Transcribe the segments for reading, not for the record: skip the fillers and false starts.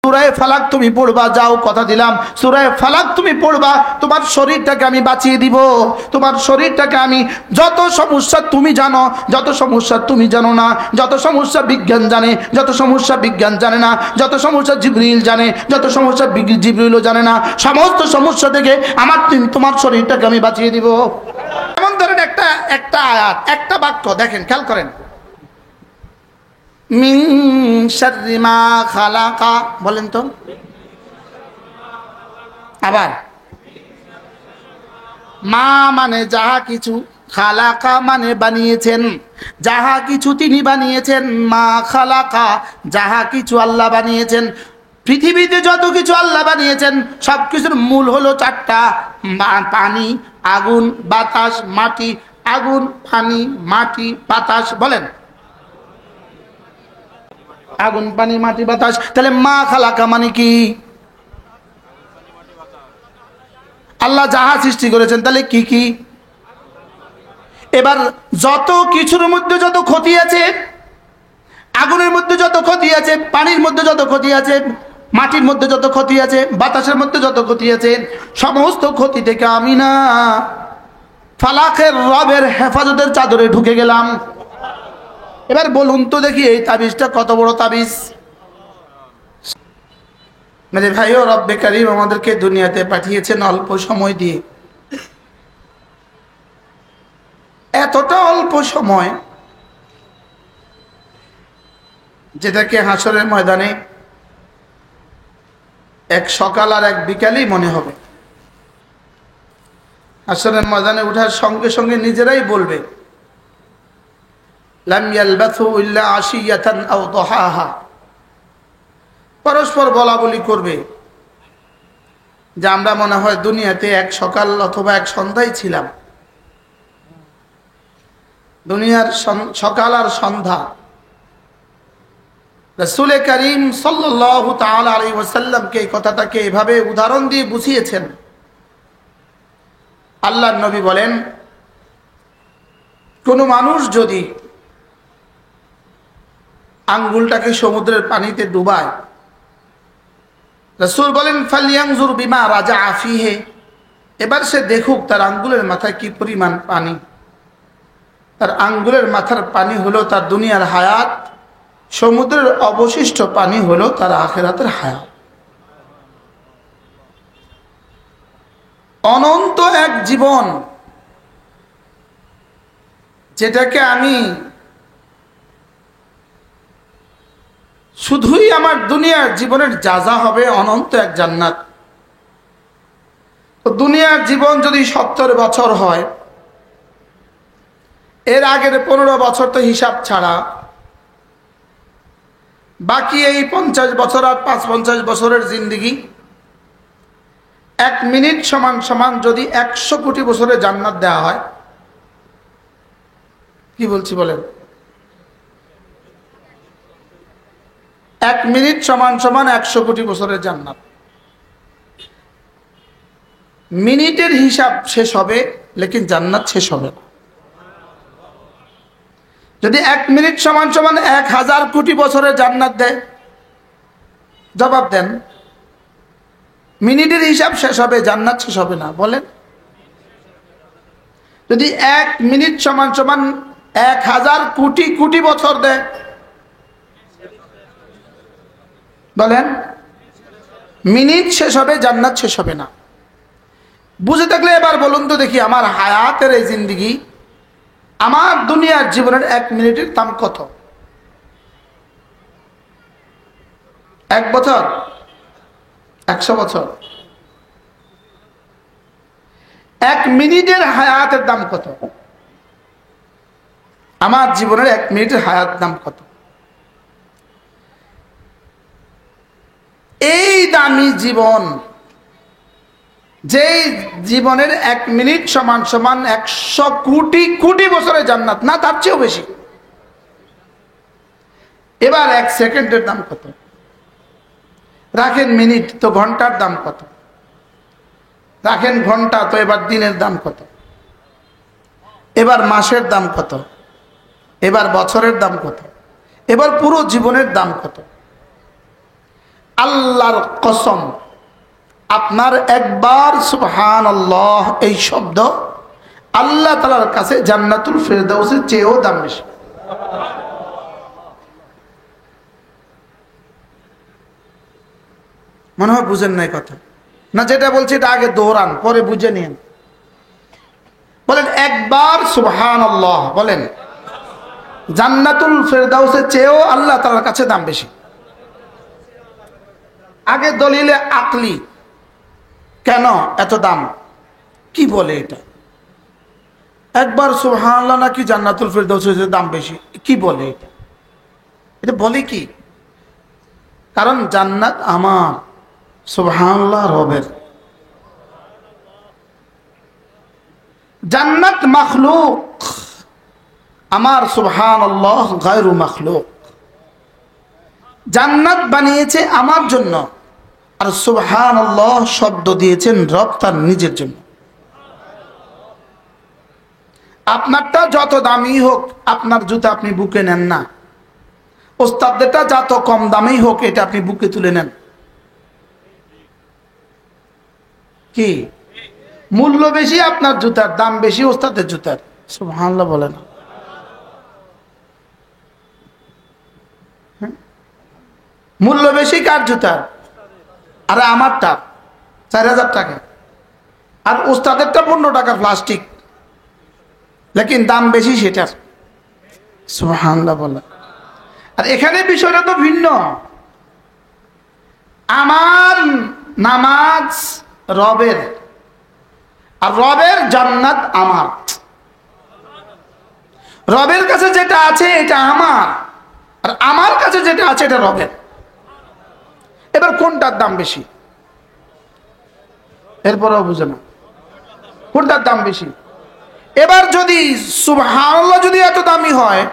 সূরা ফালাক তুমি পড়বা, যাও কথা দিলাম সূরা ফালাক তুমি পড়বা, তোমার শরীরটাকে আমি বাঁচিয়ে দিব। তোমার শরীরটাকে আমি, যত সমস্যা তুমি জানো, যত সমস্যা তুমি জানো না, যত সমস্যা বিজ্ঞান জানে, যত সমস্যা বিজ্ঞান জানে না, যত সমস্যা জিবরিল জানে, যত সমস্যা জিবরিলও জানে না, সমস্ত সমস্যা থেকে তোমার শরীরটাকে আমি বাঁচিয়ে দিব। এমন ধরেন একটা আয়াত, একটা বাক্য দেখেন, খেয়াল করেন, মিন শাররি মা খালাকা, বলেন তো। আবার মা মানে যাহা কিছু, খালাকা মানে বানিয়েছেন, যাহা কিছু তিনি বানিয়েছেন, মা খালাকা যাহা কিছু আল্লাহ বানিয়েছেন। পৃথিবীতে যত কিছু আল্লাহ বানিয়েছেন সব কিছুর মূল হলো চারটা: পানি, আগুন, বাতাস, মাটি। আগুন, পানি, মাটি, বাতাস, বলেন। আগুন, পানি, মাটি, বাতাস। তাহলে মা খালাকা মানে কি? আল্লাহ যাহা সৃষ্টি করেছেন, তাহলে কি কি? এবার যত কিছুর মধ্যে যত ক্ষতি আছে, আগুনের মধ্যে যত ক্ষতি আছে, পানির মধ্যে যত ক্ষতি আছে, মাটির মধ্যে যত ক্ষতি আছে, বাতাসের মধ্যে যত ক্ষতি আছে, সমস্ত ক্ষতি থেকে আমি না ফালাকের রবের হেফাজতের চাদরে ঢুকে গেলাম। এবার বলুন তো দেখি, এই তাবিজটা কত বড় তাবিজ। মানে ভাইও, রব্বে কারীম আমাদেরকে দুনিয়াতে পাঠিয়েছেন অল্প সময় দিয়ে। এতটা অল্প সময় যেটাকে হাসরের ময়দানে এক সকাল আর এক বিকালই মনে হবে। হাসরের ময়দানে ওঠার সঙ্গে সঙ্গে নিজেরাই বলবে, লাম ইয়ালবাথু ইল্লা আশিয়াতান আও দুহাহা। পরস্পর বলা বলি করবে যে আমরা মনে হয় দুনিয়াতে এক সকাল অথবা এক সন্ধ্যায় ছিলাম। দুনিয়ার সকাল আর সন্ধ্যা রাসূল করিম সাল্লাল্লাহু তাআলা আলাইহি ওয়াসাল্লামকে এই কথাটাকে এভাবে উদাহরণ দিয়ে বুঝিয়েছেন। আল্লাহর নবী বলেন, কোন মানুষ যদি আঙ্গুলটাকে সমুদ্রের পানিতে ডুবায়, রাসূল বলেন ফালিয়ানজুর বিমা রাজাআ ফিহি, এবার সে দেখুক তার আঙ্গুলের মাথায় কি পরিমাণ পানি। তার আঙ্গুলের মাথার পানি হলো তার দুনিয়ার হায়াত, সমুদ্রের অবশিষ্ট পানি হলো তার আখিরাতের হায়াত। অনন্ত এক জীবন, যেটাকে আমি শুধুই আমার দুনিয়ার জীবনের যাজা হবে অনন্ত এক জান্নাত। তো দুনিয়ার জীবন যদি 70 বছর হয়, এর আগের 15 বছর তো হিসাব ছাড়া, বাকি এই 50 বছর আর 55 বছরের জিন্দেগি, 1 মিনিট সমান সমান যদি 100 কোটি বছরের জান্নাত দেওয়া হয়, কি বলছি বলেন? 1 মিনিট সমান সমান 100 কোটি বছরের জান্নাত। মিনিটের হিসাব শেষ হবে, লেকিন জান্নাত শেষ হবে না। যদি 1 মিনিট সমান সমান 1000 কোটি বছরের জান্নাত দেয়, জবাব দেন, মিনিটের হিসাব শেষ হবে, জান্নাত শেষ হবে না, বলেন। যদি 1 মিনিট সমান সমান 1000 কোটি কোটি বছর দেয়, বলেন, মিনিট শেষ হবে, জান্নাত শেষ হবে না। বুঝে থাকলে এবার বলুন তো দেখি, আমার হায়াতের এই জিন্দেগি, আমার দুনিয়ার জীবনের 1 মিনিটের দাম কত? 1 বছর, 100 বছর? 1 মিনিটের হায়াতের দাম কত? আমার জীবনের 1 মিনিটের হায়াত দাম কত? এই দামি জীবন, যেই জীবনের 1 মিনিট সমান সমান 100 কোটি কোটি বছরের জান্নাত, না তার চেয়েও বেশি। এবার 1 সেকেন্ডের দাম কত? রাখেন মিনিট, তো ঘন্টার দাম কত? রাখেন ঘন্টা, তো এবার দিনের দাম কত? এবার মাসের দাম কত? এবার বছরের দাম কত? এবার পুরো জীবনের দাম কত? আল্লাহর কসম, আপনার একবার সুবহানাল্লাহ এই শব্দ আল্লাহ তাআলার কাছে জান্নাতুল ফেরদাউসের চেয়েও দাম বেশি। মনে হয় বুঝেন নাই কথা, না যেটা বলছি এটা আগে দোহরান, পরে বুঝে নিন। বলেন একবার সুবহানাল্লাহ, বলেন জান্নাতুল ফেরদাউসের চেয়েও আল্লাহ তাআলার কাছে দাম বেশি। আগে দলিলে আকলি, কেন এত দাম, কি বলে এটা? একবার সুবহানাল্লাহ নাকি জান্নাতুল ফেরদাউসের দাম বেশি, কি বলে এটা? এটা বলে কি? কারণ জান্নাত আমার, সুবহানাল্লাহ রবের। জান্নাত মাখলুক, আমার সুবহানাল্লাহ গায়রু মাখলুক। জান্নাত বানিয়েছে আমার জন্য, আর সুবহানাল্লাহ শব্দ দিয়েছেন রব তার নিজের জন্য। আপনারটা যত দামি হোক, আপনার জুতা আপনি বুকে নেন না, ওস্তাদেরটা যত কম দামি হোক এটা আপনি বুকে তুলে নেন। কি মূল্য বেশি আপনার জুতার, দাম বেশি ওস্তাদের জুতার? সুবহানাল্লাহ বলে না। মূল্য বেশি কার জুতার? আর আমারটা 4000 টাকা, আর ওস্তাদেরটা 15 টাকার প্লাস্টিক, লেকিন দাম বেশি সেটার। সুবহানাল্লাহ বলে। আর এখানে বিষয়টা তো ভিন্ন। আমার নামাজ রবের, আর রবের জান্নাত আমার। রবের কাছে যেটা আছে এটা আমার, আর আমার কাছে যেটা আছে এটা রবের। এবার কোনটার দাম বেশি? এরপরেও বুঝে না কোনটার দাম বেশি। এবার যদি সুবহানাল্লাহ যদি এত দামি হয়,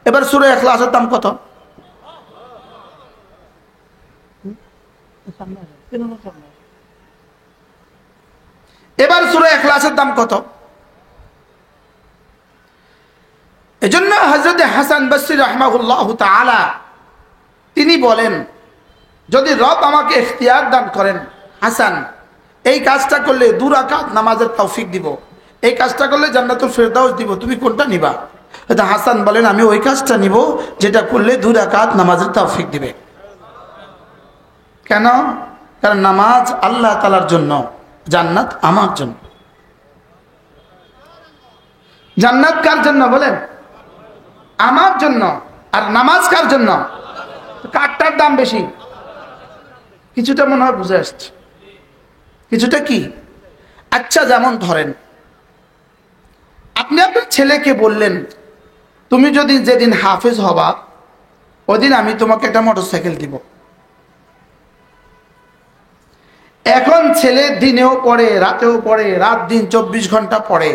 এবার সূরা ইখলাসের দাম কত? এবার সূরা ইখলাসের দাম কত? এজন্য হযরত হাসান বসরি রাহিমাহুল্লাহু তাআলা তিনি বলেন, যদি রব আমাকে ইখতিয়ার দান করেন, হাসান এই কাজটা করলে 2 রাকাত নামাজের তৌফিক দিব, এই কাজটা করলে জান্নাতুল ফেরদাউস দিব, তুমি কোনটা নিবা? এটা হাসান বলেন, আমি ওই কাজটা নিব যেটা করলে 2 রাকাত নামাজের তৌফিক দিবে। কেন? কারণ নামাজ আল্লাহ তাআলার জন্য, জান্নাত আমার জন্য। জান্নাত কার জন্য বলেন? আমার জন্য। আর নামাজ কার জন্য? কারটার দাম বেশি? কিছুটা মনে হয় বুঝে আসছে। কিছুটা কি? আচ্ছা, যেমন ধরেন আপনি আপনার ছেলেকে বললেন, তুমি যদি যেদিন হাফেজ হবা ওদিন আমি তোমাকে একটা মোটরসাইকেল দিব। এখন ছেলে দিনেও পড়ে, রাতেও পড়ে, রাত দিন 24 ঘন্টা পড়ে।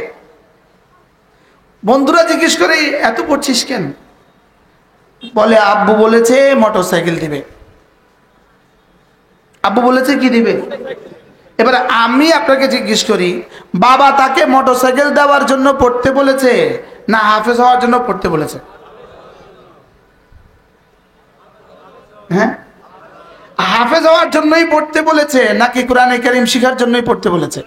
বন্ধুরা জিজ্ঞেস করে, এত পড়ছিস কেন? বলে আব্বু বলেছে মোটরসাইকেল দিবে। আব্বু বলেছে কি দিবে? এবার আমি আপনাকে জিজ্ঞেস করি, বাবা তাকে মোটরসাইকেল দেওয়ার জন্য পড়তে বলেছে না হাফেজ হওয়ার জন্য পড়তে বলেছে? হ্যাঁ, হাফেজ হওয়ার জন্যই পড়তে বলেছে নাকি কোরআনে কারীম শিখার জন্যই পড়তে বলেছে?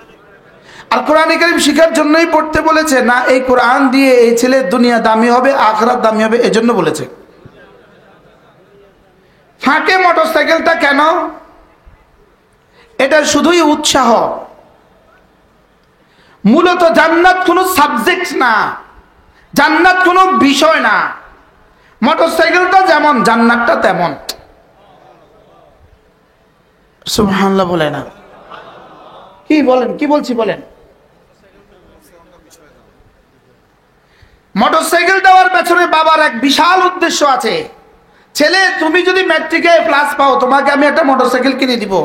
আর কোরআনে কারীম শিখার জন্যই পড়তে বলেছে না এই কোরআন দিয়ে এই ছেলের দুনিয়া দামি হবে আখিরাত দামি হবে এজন্য বলেছে? ফাঁকে মোটরসাইকেলটা কেন? এটা শুধুই উৎসাহ। মূলত জান্নাত কোনো সাবজেক্ট না, জান্নাত কোনো বিষয় না। মোটরসাইকেলটা যেমন জান্নাতটা তেমন। সুবহানাল্লাহ বলে না? কি বলেন? কি বলছি বলেন? মোটরসাইকেল দেওয়ার পেছনে বাবার এক বিশাল উদ্দেশ্য আছে। ছেলে তুমি যদি ম্যাট্রিকে প্লাস পাও তোমাকে আমি একটা মোটরসাইকেল কিনে দিব।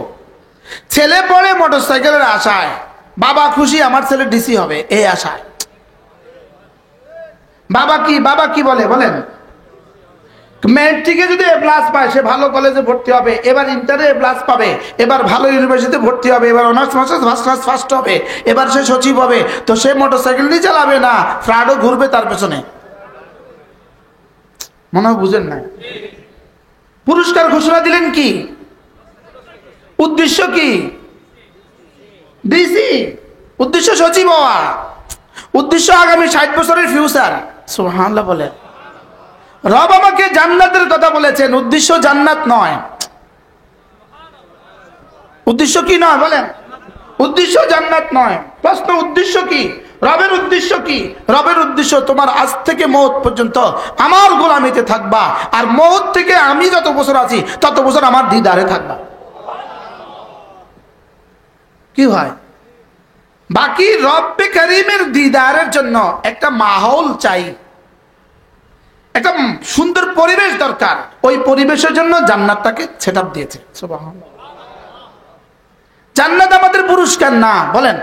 ছেলে পড়ে মোটরসাইকেলের আশায়, বাবা খুশি আমার ছেলে ডিসি হবে এই আশায়। বাবা কি বলে বলেন? ম্যাট্রিকে যদি এ প্লাস পায় সে ভালো কলেজে ভর্তি হবে, এবার ইন্টারে এ প্লাস পাবে, এবার ভালো ইউনিভার্সিটিতে ভর্তি হবে, এবার honours masters first class first হবে, এবার সে সচিব হবে। তো সে মোটরসাইকেল নিয়ে চালাবে না, ফ্রাডও ঘুরবে তার পেছনে। মনে হয় বুঝেন না? পুরস্কার ঘোষণা দিলেন কি? উদ্দেশ্য কি? ডিসি, উদ্দেশ্য সচিব হওয়া, উদ্দেশ্য আগামী 60 বছরের ফিউচার। সুবহানাল্লাহ বলে। রব আমাকে জান্নাতের কথা বলেছেন, উদ্দেশ্য জান্নাত নয়। উদ্দেশ্য কি নয় বলেন? উদ্দেশ্য জান্নাত নয়। প্রশ্ন উদ্দেশ্য কি? রবের উদ্দেশ্য কি? রবের উদ্দেশ্য তোমার আজ থেকে মওত পর্যন্ত আমার গোলামিতে থাকবা, আর মওত থেকে আমি যত বছর আছি তত বছর আমার দিদারে থাকবা। কি হয়? বাকি রব্বে করিমের দিদারের জন্য একটা মাহৌল চাই, একটা সুন্দর পরিবেশ দরকার। ওই পরিবেশের জন্য জান্নাতটাকে সেটআপ দিয়েছে। সুবহানাল্লাহ। জান্নাত আমাদের পুরস্কার না, বলেন।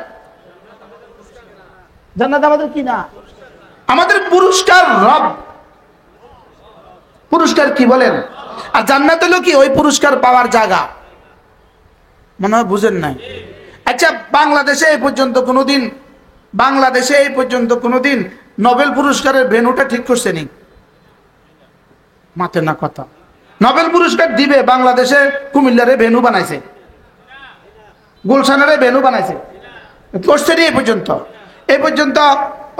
জান্নাত আমাদের কি না? আমাদের পুরস্কার রব। পুরস্কার কি বলেন? আর জান্নাত হলো কি? ওই পুরস্কার পাওয়ার জায়গা। মনে হয় বুঝেন নাই। আচ্ছা, বাংলাদেশে এই পর্যন্ত কোনোদিন নোবেল পুরস্কারের ভেন্যুটা ঠিক করছে নি? মাথে না কথা। নোবেল পুরস্কার দিবে বাংলাদেশে কুমিল্লারে ভেন্যু বানাইছে, গুলশানের ভেন্যু বানাইছে, করছে নি? এই পর্যন্ত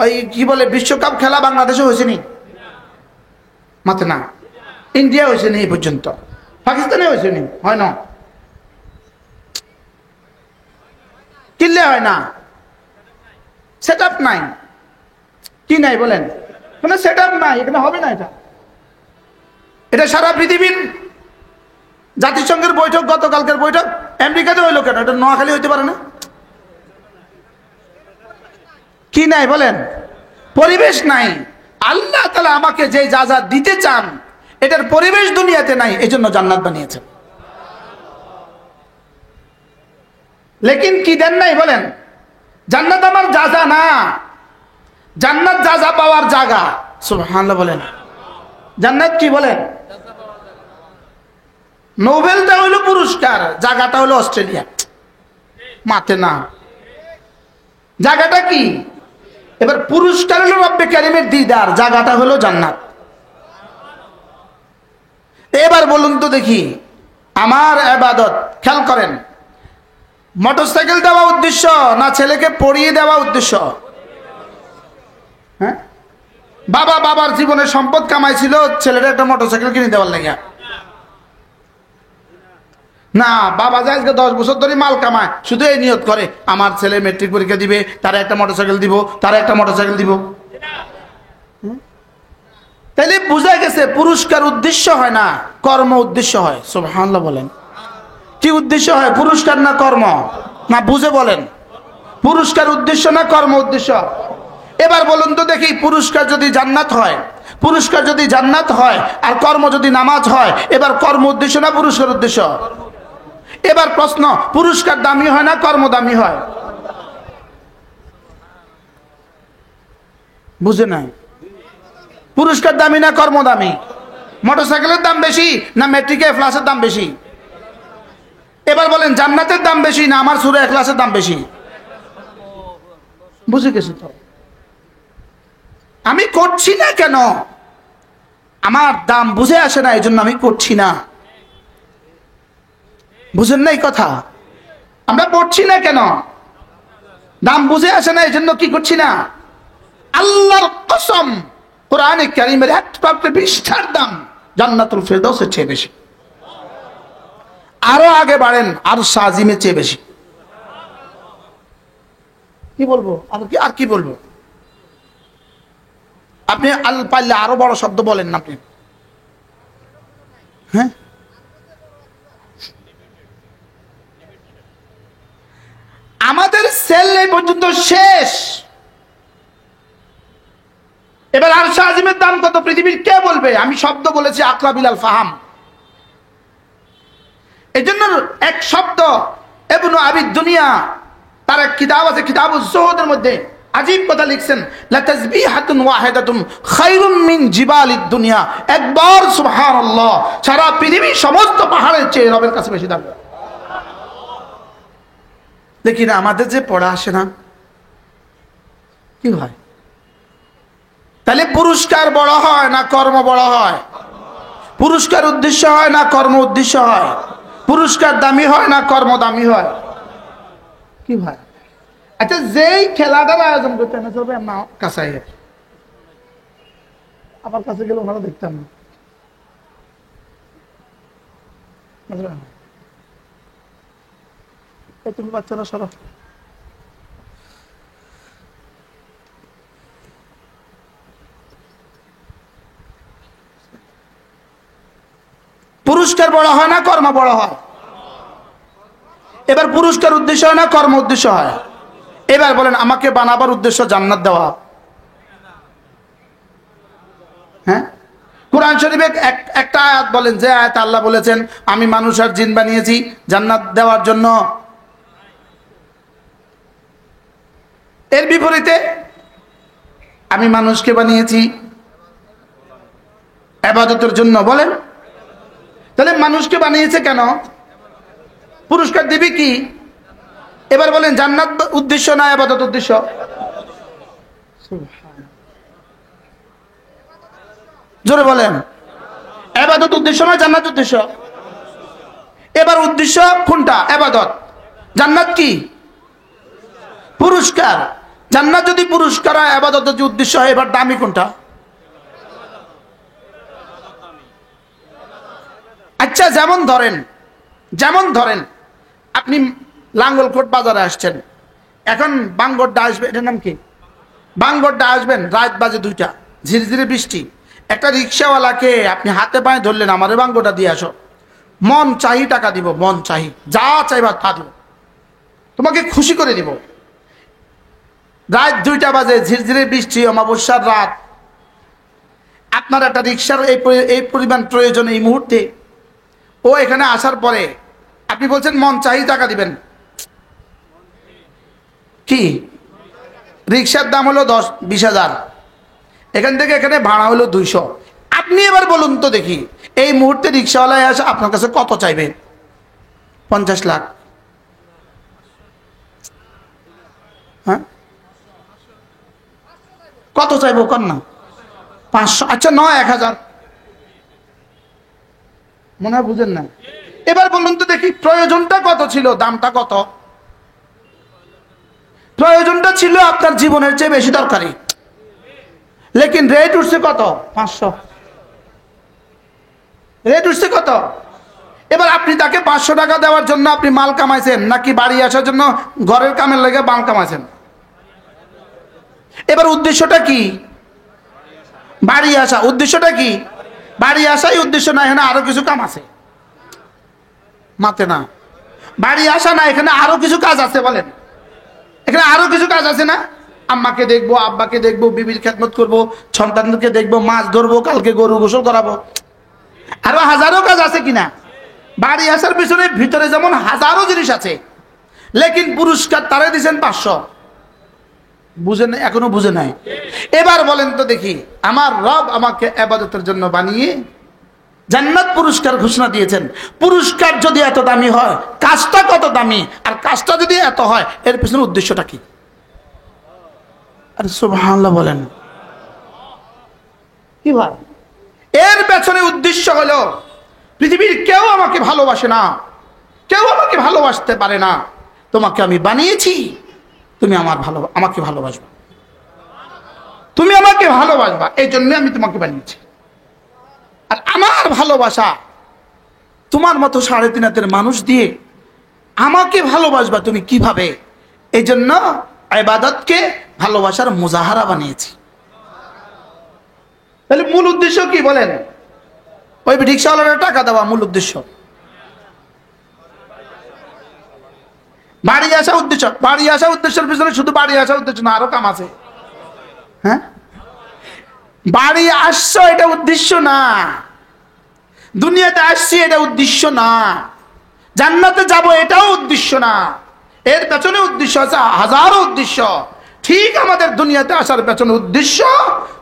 ওই কি বলে বিশ্বকাপ খেলা বাংলাদেশে হয়েছে নি? মাথে না। ইন্ডিয়া হয়েছে নি এই পর্যন্ত? পাকিস্তানে হয়েছে নি? হয় না। কিনলে হয় না, সেট আপ নাই। কি নাই বলেন? মানে সেট আপ নাই, এখানে হবে না। এটা সারা পৃথিবীর জাতিসংঘের বৈঠক, গতকালকের বৈঠক আমেরিকাতে হইলো কেন? এটা নোয়াখালী হইতে পারে না? কি নাই বলেন? পরিবেশ নাই। আল্লাহ তাআলা আমাকে যে যা যা দিতে চান এটার পরিবেশ দুনিয়াতে নাই, এজন্য জান্নাত বানিয়েছেন। লেকিন কি দেন নাই বলেন? জান্নাত আমার যা যা না, জান্নাত যা যা পাওয়ার জায়গা। সুবহানাল্লাহ বলেন। জান্নাত কি বলেন? নোবেলটা হইলো পুরস্কার, জায়গাটা হলো অস্ট্রেলিয়া। মাতে না। জায়গাটা কি? এবার পুরস্কার হলো রব্বে কারিমের দিদার, জায়গাটা হলো জান্নাত। এবার বলুন তো দেখি, আমার ইবাদত খেয়াল করেন, মোটরসাইকেল দেওয়া উদ্দেশ্য না ছেলেকে পড়িয়ে দেওয়া উদ্দেশ্য? হ্যাঁ, বাবার জীবনে সম্পদ কামাইছিল, ছেলেটা একটা মোটরসাইকেল কিনে দেওয়ার লাগে না। বাবা যায় 10 বছর ধরে মাল কামায়, শুধু এই নিয়ত করে আমার ছেলে মেট্রিক পরীক্ষা দিবে, তারা একটা মোটরসাইকেল দিব, তাইলে বুঝা গেছে পুরস্কার উদ্দেশ্য হয় না, কর্ম উদ্দেশ্য হয়। সুবহানাল্লাহ বলেন। কি উদ্দেশ্য হয়? পুরস্কার না কর্ম? না বুঝে বলেন। পুরস্কার উদ্দেশ্য না কর্ম উদ্দেশ্য? এবার বলুন তো দেখি, পুরস্কার যদি জান্নাত হয় আর কর্ম যদি নামাজ হয়, এবার কর্ম উদ্দেশ্য না পুরস্কার উদ্দেশ্য? এবার প্রশ্ন, পুরস্কার দামি হয় না কর্ম দামি হয়? বুঝে নাই? পুরস্কার দামি না কর্ম দামি? মোটরসাইকেলের দাম বেশি না মেট্রিকে এফ্লাসের দাম বেশি? এবার বলেন, জান্নাতের দাম বেশি না আমার সূরা ইখলাসের দাম বেশি? বুঝে গেছি তো। আমি করছি না কেন? আমার দাম বুঝে আসে না, এই জন্য আমি করছি না। বুঝেন না এই কথা? আমরা পড়ছি না কেন? দাম বুঝে আসে না, এই জন্য কি করছি না? আল্লাহর কসম, কোরআনে কারীমের একটা পৃষ্ঠার দাম জান্নাতুল ফেরদাউসের চেয়ে বেশি। আরো আগে বাড়েন, আর সাজিমের চেয়ে বেশি। কি বলবো আর কি বলবো? আপনি পারলে আরো বড় শব্দ বলেন না আপনি। হ্যাঁ, আমাদের সেল এই পর্যন্ত শেষ। এবার আর আজিমের দাম কত পৃথিবীর কে বলবে? আমি শব্দ বলেছি আকরা বিলাল ফাহাম। এই জন্য এক শব্দ ইবনু আবি দুনিয়া, তার এক কিতাব আছে কিতাবুজ যুহুদের মধ্যে আজীব কথা লিখছেন, লা তাসবিহাতুন ওয়াহিদাতুন খায়রুম মিন জিবালিদ দুনিয়া। একবার সুবহানাল্লাহ সারা পৃথিবীর সমস্ত পাহাড়ের চেয়ে রবের কাছে বেশি দাম। দেখি না আমাদের যে পড়া আসে না, কি হয়? তাহলে পুরস্কার বড় হয় না কর্ম বড় হয়? পুরস্কার উদ্দেশ্য হয় না কর্ম উদ্দেশ্য হয়? পুরস্কার দামি হয় না কর্ম দামি হয়? কি ভাই? আচ্ছা, যেই খেলাটার আয়োজন করতে না চলবে আমার কাছে, আমার কাছে গেলে ওনারা দেখতাম না। তুমি বাচ্চারা সরো। পুরস্কার বড় হয় না কর্ম বড় হয়? এবার পুরস্কার উদ্দেশ্য হয় না কর্ম উদ্দেশ্য হয়? এবার বলেন, আমাকে বানাবার উদ্দেশ্য জান্নাত দেওয়া। হ্যাঁ, কোরআন শরীফে একটা আয়াত বলেন, যে আয়াত আল্লাহ বলেছেন আমি মানুষ আর জিন বানিয়েছি জান্নাত দেওয়ার জন্য। এর বিপরীতে আমি মানুষকে বানিয়েছি ইবাদতের জন্য। বলেন, তাহলে মানুষকে বানিয়েছে কেন? পুরস্কার দিবি কি? এবার বলেন, জান্নাত উদ্দেশ্য না ইবাদত উদ্দেশ্য? জোরে বলেন, ইবাদত উদ্দেশ্য না জান্নাত উদ্দেশ্য? এবার উদ্দেশ্য কোনটা? ইবাদত। জান্নাত কি? পুরস্কার। জান্নাত যদি পুরস্কার হয়, ইবাদত যদি উদ্দেশ্য হয়, এবার দামি কোনটা? আচ্ছা, যেমন ধরেন আপনি লাঙ্গলকোট বাজারে আসছেন, এখন বাঙ্গরডা আসবে, এটার নাম কি? বাঙ্গরডা আসবেন, রাত বাজে 2টা, ঝিরঝিরে বৃষ্টি। একটা রিক্সাওয়ালাকে আপনি হাতে পায়ে ধরলেন, আমারে বাঙ্গরডা দিয়ে আসো। মন চাহি টাকা দিব, মন চাহি, যা চাইবা তা দিব, তোমাকে খুশি করে দিব। রাত 2টা বাজে, ঝিরঝিরে বৃষ্টি, অমাবস্যার রাত। আপনার একটা রিক্সার এই পরিমাণ প্রয়োজন এই মুহূর্তে। ও এখানে আসার পরে আপনি বলছেন মন চাহি টাকা দিবেন। কি? রিক্সার দাম হলো 10-20 হাজার, এখান থেকে এখানে ভাড়া হলো 200। আপনি এবার বলুন তো দেখি, এই মুহূর্তে রিক্সাওয়ালায় আসে আপনার কাছে কত চাইবে? 50 লাখ। হ্যাঁ, কত চাইবো কর না? 500। আচ্ছা, 1000। মনে হয় বুঝেন না। এবার বলুন তো দেখি, প্রয়োজনটা কত ছিল, দামটা কত? প্রয়োজনটা ছিল আপনার জীবনের চেয়ে বেশি দরকারি, লেকিন রেট উঠছে কত? 500। রেট উঠছে কত? এবার আপনি তাকে 500 টাকা দেওয়ার জন্য আপনি মাল কামাইছেন, নাকি বাড়ি আসার জন্য ঘরের কামের লেগে মাল কামাইছেন? এবার উদ্দেশ্যটা কি? বাড়ি আসা। উদ্দেশ্যটা কি? বাড়ি আসাই উদ্দেশ্য না, এখানে আরো কিছু কাম আছে। মাতে না, বাড়ি আসা না, এখানে আরো কিছু কাজ আছে। বলেন, এখানে আরো কিছু কাজ আছে না? আম্মাকে দেখবো, আব্বাকে দেখবো, বিবির খেদমত করবো, সন্তানকে দেখবো, মাছ ধরবো, কালকে গরু গোসল করাবো, আরো হাজারো কাজ আছে কিনা? বাড়ি আসার পিছনে ভিতরে যেমন হাজারো জিনিস আছে, লেকিন পুরস্কার তারে দিচ্ছেন 500। বুঝেন? এখনো বুঝে নাই। এবার বলেন তো দেখি, আমার রব আমাকে ইবাদতের জন্য বানিয়ে জান্নাত পুরস্কার ঘোষণা দিয়েছেন। পুরস্কার যদি এত দামি হয়, কাজটা কত দামি? আর কাজটা যদি এত হয়, এর পিছনে উদ্দেশ্যটা কি? আরে সুবহানাল্লাহ বলেন। কি ভাই? এর পেছনে উদ্দেশ্য হলো, পৃথিবীর কেউ আমাকে ভালোবাসে না, কেউ আমাকে ভালোবাসতে পারে না, তোমাকে আমি বানিয়েছি, তুমি আমাকে ভালোবাসবা, তুমি আমাকে ভালোবাসবা, এই জন্য আমি তোমাকে বানিয়েছি। আর আমার ভালোবাসা তোমার মতো 3.5 হাতের মানুষ দিয়ে আমাকে ভালোবাসবা তুমি কিভাবে? এই জন্য ইবাদতকে ভালোবাসার মুজাহারা বানিয়েছি। তাহলে মূল উদ্দেশ্য কি বলেন? ওই রিক্সাওয়ালার টাকা দেওয়া মূল উদ্দেশ্য। বাড়ি আসা উদ্দেশ্য। বাড়ি আসা উদ্দেশ্যের পিছনে শুধু বাড়ি আসা উদ্দেশ্য না, আরো কাম আছে। হ্যাঁ, বাড়ি আসছো এটা উদ্দেশ্য না, দুনিয়াতে আসছি এটা উদ্দেশ্য না, জান্নাতে যাব এটাও উদ্দেশ্য না। এর পেছনে উদ্দেশ্য আছে হাজারো উদ্দেশ্য। ঠিক আমাদের দুনিয়াতে আসার পেছনে উদ্দেশ্য,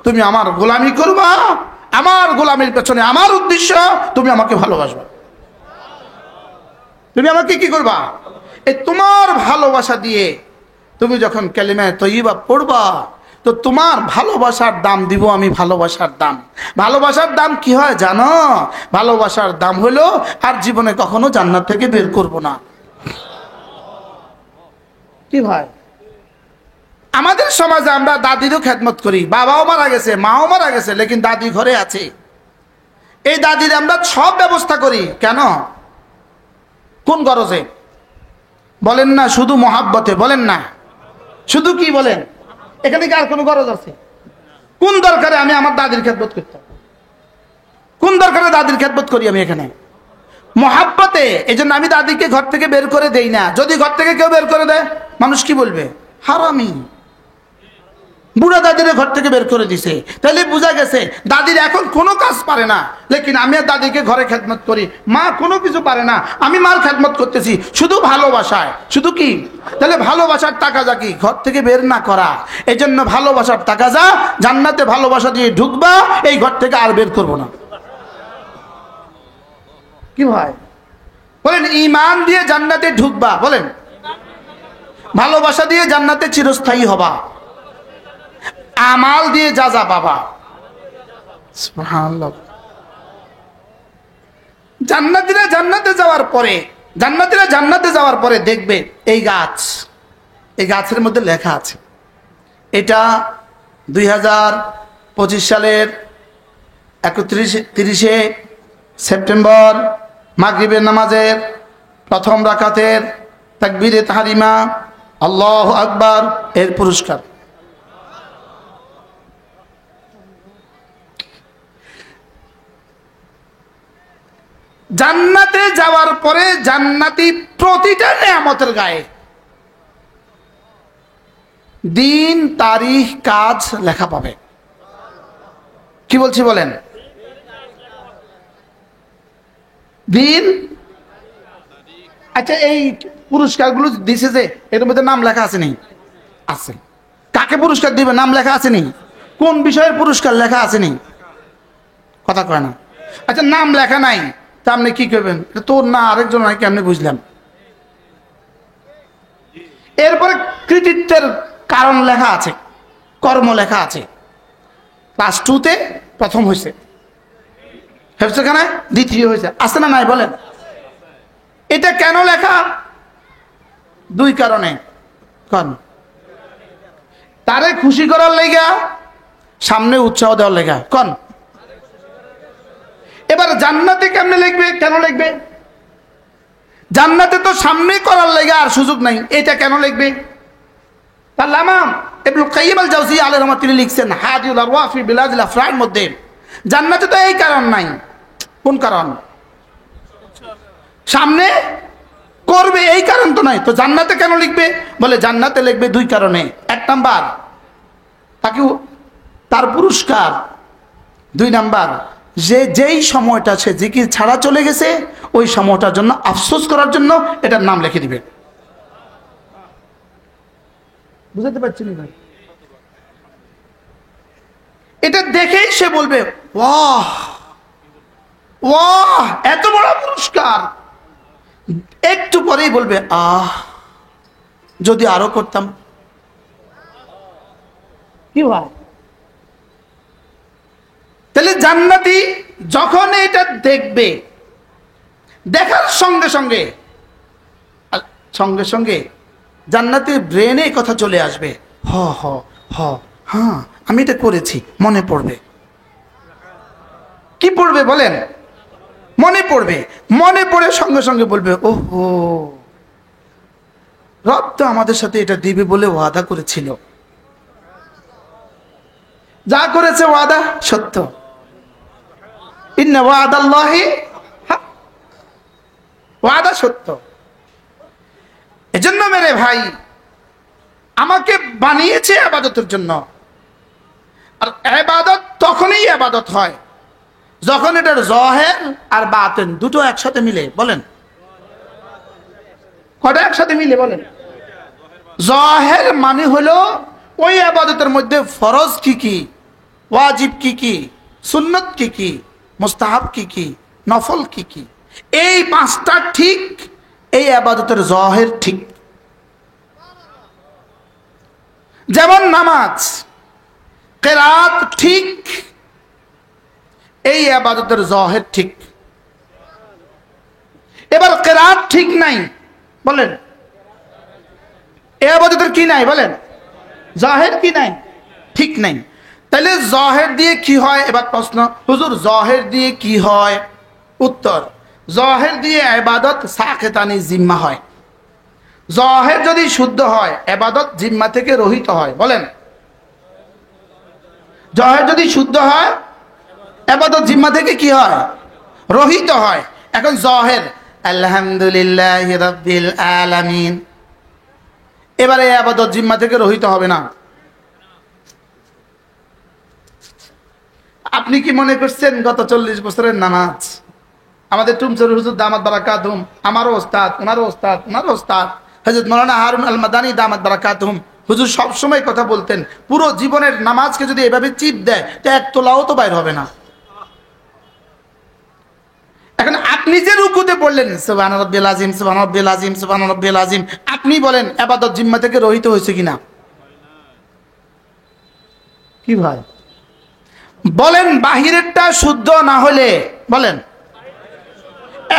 তুমি আমার গোলামি করবা, আমার গোলামির পেছনে আমার উদ্দেশ্য, তুমি আমাকে ভালোবাসবা। তুমি আমাকে কি করবা? এই তোমার ভালোবাসা দিয়ে তুমি যখন কালিমা তয়্যিবা পড়বা, তো তোমার ভালোবাসার দাম দিব আমি, ভালোবাসার দাম। ভালোবাসার দাম কি হয় জানো? ভালোবাসার দাম হলো আর জীবনে কখনো জান্নাত থেকে বের করব না। কি ভাই, আমাদের সমাজে আমরা দাদিরও খেদমত করি, বাবাও মারা গেছে, মাও মারা গেছে, লেকিন দাদি ঘরে আছে। এই দাদির আমরা সব ব্যবস্থা করি কেন? কোন গরজে বলেন না? শুধু মহাব্বতে বলেন না? শুধু কি বলেন? এখানে কি আর কোনো গরজ আছে? কোন দরকারে আমি আমার দাদির খেদমত করতাম? কোন দরকারে দাদির খেদমত করি আমি এখানে? মহাব্বতে। এই জন্য আমি দাদিকে ঘর থেকে বের করে দেই না। যদি ঘর থেকে কেউ বের করে দেয়, মানুষ কি বলবে? হারামি, বুড়া দাদির ঘর থেকে বের করে দিছে। তাহলে বোঝা গেছে দাদির এখন কোনো কাজ পারে না, লেকিন আমি আর দাদিকে ঘরে খেদমত করি। মা কোনো কিছু পারে না, আমি মার খেদমত করতেছি শুধু ভালোবাসায়। শুধু কি? তাহলে ভালোবাসার টাকা যা কি ঘর থেকে বের না করা। এই জন্য ভালোবাসার টাকা যা, জান্নাতে ভালোবাসা দিয়ে ঢুকবা, এই ঘর থেকে আর বের করবো না। কি ভাই বলেন? ঈমান দিয়ে জান্নাতে ঢুকবা, বলেন ভালোবাসা দিয়ে জান্নাতে চিরস্থায়ী হবা, আমাল দিয়ে যা যা বাবা। সুবহানাল্লাহ। জান্নাতীরা জান্নাতে যাওয়ার পরে দেখবে এই গাছের মধ্যে লেখা আছে, এটা 2025 সালের 30 সেপ্টেম্বর মাগরিবের নামাজের প্রথম রাকাতের তাকবীরে তাহরিমা আল্লাহু আকবার এর পুরস্কার। জান্নাতে যাওয়ার পরে জান্নাতি প্রতিটা নেয়ামতের গায়ে দিন, তারিখ, কাজ লেখা পাবে। কি বলছি বলেন? দিন। আচ্ছা, এই পুরস্কারগুলো দিছে যে এর মধ্যে নাম লেখা আছে নেই? আছে। কাকে পুরস্কার দিবে নাম লেখা আছে নেই? কোন বিষয়ের পুরস্কার লেখা আছে নেই? কথা কয় না। আচ্ছা, নাম লেখা নাই, তা আপনি কি করবেন? তোর না আরেকজন নাই, কেমনি বুঝলাম? এরপরে কৃতিত্বের কারণ লেখা আছে, কর্ম লেখা আছে। ক্লাস 2-তে প্রথম হয়েছে, হেফজখানায় দ্বিতীয় হয়েছে, আছে না নাই বলেন? এটা কেন লেখা? 2 কারণে। কারণ তারে খুশি করার লেগা, সামনে উৎসাহ দেওয়ার লেগা। কোন? এবার জান্নাতে কেমনে লিখবে? কেন লিখবে? জান্নাতে তো সামনে করার লেগা আর সুযোগ নাই, এটা কেন লিখবে? আল্লামা ইবনুল কাইয়িম আল জাওজিয়্যা আলাইহিস রাহমাত তিনি লিখছেন হাদিউল আরওয়াহ ফি বিলাদিল আফরার মধ্যে, জান্নাতে তো এই কারণ নাই। কোন কারণ? সামনে করবে এই কারণ তো নাই, তো জান্নাতে কেন লিখবে? বলে জান্নাতে লিখবে 2 কারণে। 1 নাম্বার তাকে তার পুরস্কার, 2 নাম্বার যেই সময়টা সে জিকির ছাড়া চলে গেছে ওই সময়টার জন্য আফসোস করার জন্য এটার নাম লিখে দিবে। বুঝতে পারছেন ভাই? এটা দেখেই সে বলবে ওয়াহ ওয়াহ, এত বড় পুরস্কার। একটু পরেই বলবে আহ, যদি আরো করতাম। কি হয়? তাহলে জান্নাতি যখন এটা দেখবে, দেখার সঙ্গে সঙ্গে জান্নাতের ব্রেনে কথা চলে আসবে, হ হ হ, হ্যাঁ আমি এটা করেছি, মনে পড়বে। কি পড়বে বলেন? মনে পড়বে। মনে পড়ে সঙ্গে সঙ্গে বলবে ওহো, রব তো আমাদের সাথে এটা দিবে বলে ওয়াদা করেছিল। যা করেছে ওয়াদা সত্য। ইন্না ওয়াদাল্লাহি হাক, ওয়াদা সত্য। এজন্য মেরে ভাই, আমাকে বানিয়েছে ইবাদতের জন্য। আর ইবাদত তখনই ইবাদত হয় যখন এটার জহের আর বাতেন দুটো একসাথে মিলে। বলেন কটা একসাথে মিলে? বলেন। জহের মানে হলো ওই ইবাদতের মধ্যে ফরজ কি কি, ওয়াজিব কি কি, সুন্নত কি কি, মুস্তাহাব কি কি, নফল কি কি, এই 5টা ঠিক, এই ইবাদতের জহের ঠিক। যেমন নামাজ, কেরাত ঠিক, এই ইবাদতের জাহির ঠিক। এবার কেরাত ঠিক নাই, বলেন এই ইবাদতের কি নাই, বলেন জাহির কি নাই, ঠিক নাই। তাহলে জাহির দিয়ে কি হয়? এবার প্রশ্ন, হুজুর জাহির দিয়ে কি হয়? উত্তর, জাহির দিয়ে ইবাদত সাকিতানি জিম্মা হয়। জাহির যদি শুদ্ধ হয় ইবাদত জিম্মা থেকে রহিত হয়। বলেন জাহির যদি শুদ্ধ হয় ইবাদত জিম্মা থেকে কি হয়? রহিত হয়। এখন জাহির আলহামদুলিল্লাহি রাব্বিল আলামিন, এবারে ইবাদত জিম্মা থেকে রহিত হবে না। আপনি কি মনে করছেন গত 40 বছরের নামাজ আমাদের টুমচুর হুজুর দামাত বারাকাতুহুম, আমারও ওস্তাদ, ওনারও ওস্তাদ, ওনারও ওস্তাদ হযরত মাওলানা হারুন আল মাদানী দামাত বারাকাতুহুম, হুজুর সব সময় কথা বলতেন, পুরো জীবনের নামাজকে যদি এভাবে চিপ দেয় তো এক তোলাও তো বাইর হবে না। এখন আপনি যে রুকুতে পড়লেন সুবহান রাব্বিল আযীম, সুবহান রাব্বিল আযীম, সুবহান রাব্বিল আযীম, আপনি বলেন ইবাদত জিম্মা থেকে রহিত হয়েছে কিনা? কি ভাই বলেন, বাহিরেরটা শুদ্ধ না হলে বলেন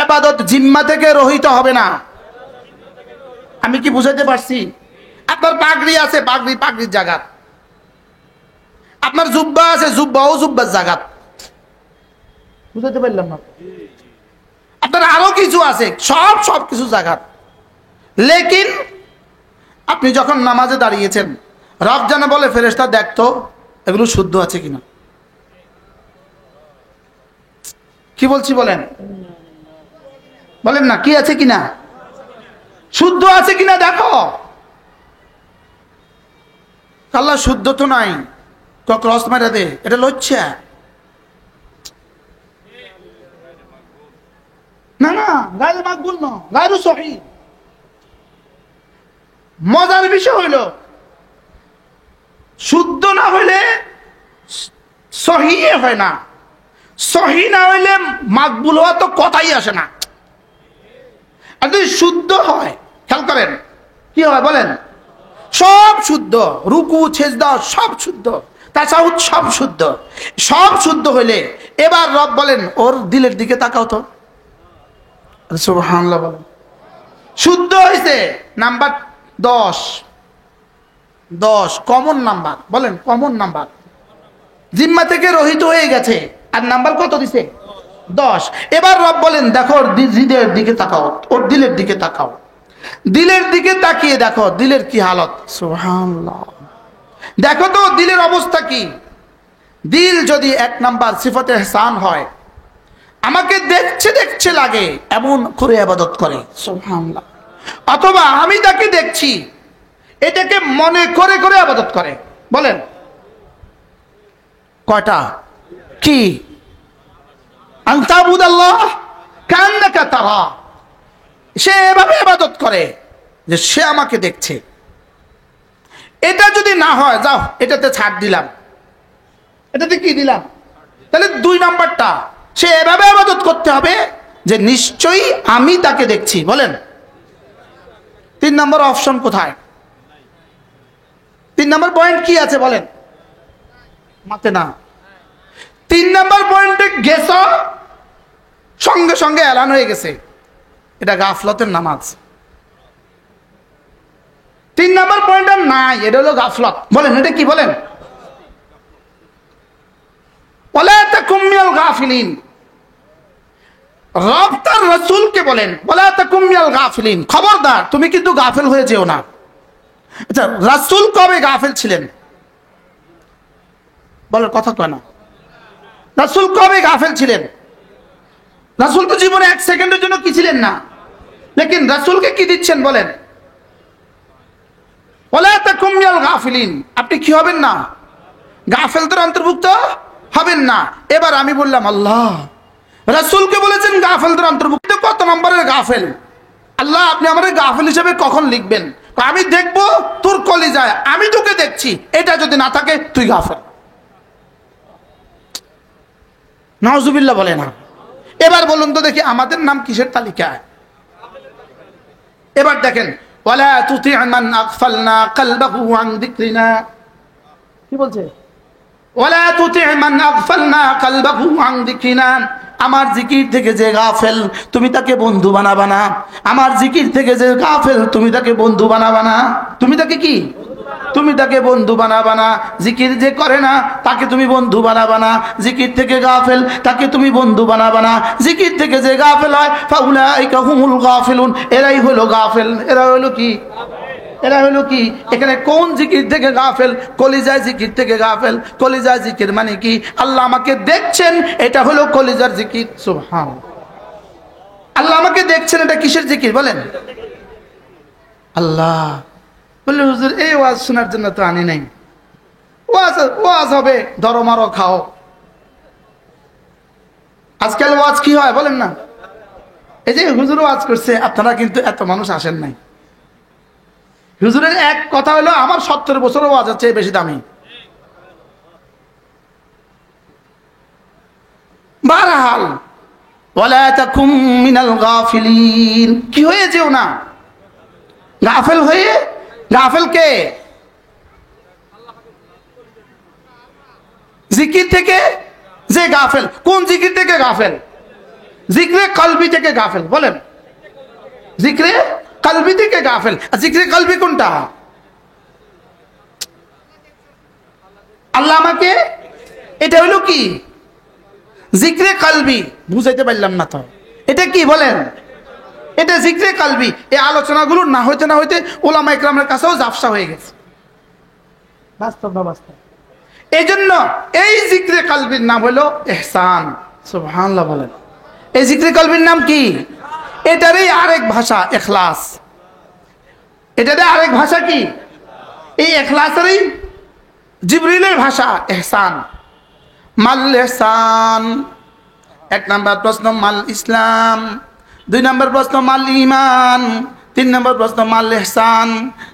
ইবাদত জিম্মা থেকে রহিত হবে না। আমি কি বুঝাতে পারছি? আপনার পাগড়ি আছে, পাগড়ি পাগড়ির জায়গা, আপনার জুব্বা আছে, জুব্বাও জুব্বার জায়গা, বুঝাতে পারলাম না? আপনার আরো কিছু আছে, সব কিছু জায়গা, লেকিন আপনি যখন নামাজে দাঁড়িয়েছেন রব যেন বলে ফেরেশতা দেখতো এগুলো শুদ্ধ আছে কিনা। কি বলছি বলেন, বলেন না কি আছে কিনা, শুদ্ধ আছে কিনা দেখো। আল্লাহ শুদ্ধ তো নাই, ক্রস মারা দে, এটা লজ্জা না। না গায়রে মাকবুল না, গায়রু সহিহ। মজার বিষয় হইল শুদ্ধ না হইলে সহিহ হয় না, সহিহ না হইলে মাকবুল হওয়া তো কথাই আসে না। আর যদি শুদ্ধ হয়, খেয়াল করেন কি হয় বলেন, সব শুদ্ধ, রুকু সেজদা সব শুদ্ধ, তাশাহুদ সব শুদ্ধ, সব শুদ্ধ হইলে এবার রব বলেন ওর দিলের দিকে তাকাও তো, সুবহানাল্লাহ বলেন। শুদ্ধ হয়েছে নাম্বার 10 কমন নাম্বার, বলেন কমন নাম্বার, জিম্মা থেকে রহিত হয়ে গেছে, আর নাম্বার কত দিছে? 10। এবার রব বলেন দেখো ওর দিলের দিকে তাকাও, ওর দিলের দিকে তাকাও, দিলের দিকে তাকিয়ে দেখো দিলের কি হালত। সুবহানাল্লাহ, দেখো তো দিলের অবস্থা কি। দিল যদি 1 নাম্বার সিফাতে ইহসান হয়, আমাকে দেখছে দেখছে লাগে এমন করে ইবাদত করে, সুবহানাল্লাহ, অথবা আমি তাকে দেখছি এটাকে মনে করে করে ইবাদত করে। বলেন কয়টা? কি? আনতাবুদাল্লাহ কান্নাকা তারা, সে এভাবে ইবাদত করে যে সে আমাকে দেখছে। এটা যদি না হয় যাও এটাতে ছাড় দিলাম, এটাতে কি দিলাম, তাহলে 2 নাম্বারটা সে এভাবে ইবাদত করতে হবে যে নিশ্চয়ই আমি তাকে দেখছি। বলেন 3 নম্বর অপশন কোথায়? 3 নম্বর পয়েন্ট কি আছে বলেন, মাতে না। 3 নম্বর পয়েন্টে গেছ, সঙ্গে সঙ্গে এলান হয়ে গেছে এটা গাফলতের নামাজ। 3 নম্বর পয়েন্ট নাই, এটা হলো গাফলত। বলেন এটা কি? বলেন ওয়ালা তাকুম মিনাল গাফিলিন। রব তার রাসূলকে বলেন ওয়ালা তাকুম মিনাল গাফিলিন, খবরদার তুমি কিন্তু গাফেল হয়ে যেও না। আচ্ছা রাসূল কবে গাফেল ছিলেন? বলার কথা কয় না। রাসূল কবে গাফেল ছিলেন? রাসূল তো জীবনে 1 সেকেন্ডের জন্য কি ছিলেন না, লেকিন রাসূলকে কি দিচ্ছেন বলেন ওয়ালা তাকুম মিনাল গাফিলিন, আপনি কি হবেন না? গাফেলদের অন্তর্ভুক্ত হবেন না। এবার আমি বললাম আল্লাহ রাসূলকে বলেছেন গাফেলদের অন্তর্ভুক্ত, কত নম্বরের গাফেল? আল্লাহ আপনি আমাদের গাফেল হিসেবে কখন লিখবেন? আমি দেখবো তোর কলিজায় আমি তোকে দেখছি, এটা যদি না থাকে তুই গাফেল। নাউজুবিল্লাহ বলে না। এবার বলুন তো দেখি আমাদের নাম কিসের তালিকায়? এবার দেখেন ওয়ালা তুতি' মান আগফালনা কলবাহু আন যিকরিনা, কি বলছে? ওয়ালা তুতি মান আগফালনা কলবাহু আন যিকরিনা, আমার জিকির থেকে যে গাফেল তুমি তাকে বন্ধু বানাবা না। আমার জিকির থেকে যে গাফেল তুমি তাকে বন্ধু বানাবা না। তুমি তাকে কি? তুমি তাকে বন্ধু বানাবা না। জিকির যে করে না তাকে তুমি বন্ধু বানাবা না। জিকির থেকে গাফেল তাকে তুমি বন্ধু বানাবা না। জিকির থেকে যে গাফেল হয় ফাউলাইকা হুমুল গাফিলুন, এরাই হলো গাফেল। এরা হলো কি? এরা হলো কি? এখানে কোন জিকির থেকে গাফেল? কলিজায় জিকির থেকে গাফেল। কলিজায় জিকির মানে কি? আল্লাহ আমাকে দেখছেন, এটা হলো কলিজার জিকির। সুবহানাল্লাহ। আল্লাহ আমাকে দেখছেন, এটা কিসের জিকির বলেন? আল্লাহ বললে হুজুর এই ওয়াজ শোনার জন্য তো আনি নাই। ওয়াজ হবে ধরো মারো খাও। আজকাল ওয়াজ কি হয় বলেন না? এই যে হুজুর ওয়াজ করছে, আপনারা কিন্তু এত মানুষ আসেন নাই। হুজুরের এক কথা হলো আমার 70 বছর ওয়াজ হচ্ছে বেশি দামি। বারহাল ওয়ালা তাকুম মিনাল গাফিলিন, কি হয়ে যেও না গাফেল হয়ে। গাফেল কে? জিকির থেকে যে গাফেল। কোন জিকির থেকে গাফেল? জিকরে কলবি থেকে গাফেল। বলেন জিকরে কলবি থেকে গাফেল। জিকরে কলবি কোনটা? আল্লাহ আমাকে, এটা হলো কি? জিকরে কলবি। বুঝাইতে পারলাম না তো, এটা কি বলেন? এটা জিকরে কলবি। এই আলোচনাগুলো না হইতে না হইতে ওলামা ইকরামের কাছেও জাফসা হয়ে গেছে। বাস্তব না বাস্তব? এই জন্য এই জিকরে কলবির নাম হলো ইহসান। সুবহানাল্লাহ বলেন। এই জিকরে কলবির নাম কি? এটারই আরেক ভাষা ইখলাস। এটারই আরেক ভাষা কি? এই ইখলাসেরই জিবরিলের ভাষা ইহসান। মাল ইহসান। 1 নম্বর প্রশ্ন মাল ইসলাম, 2 নম্বর প্রশ্ন মাল ঈমান, 3 নম্বর প্রশ্ন মাল ইহসান,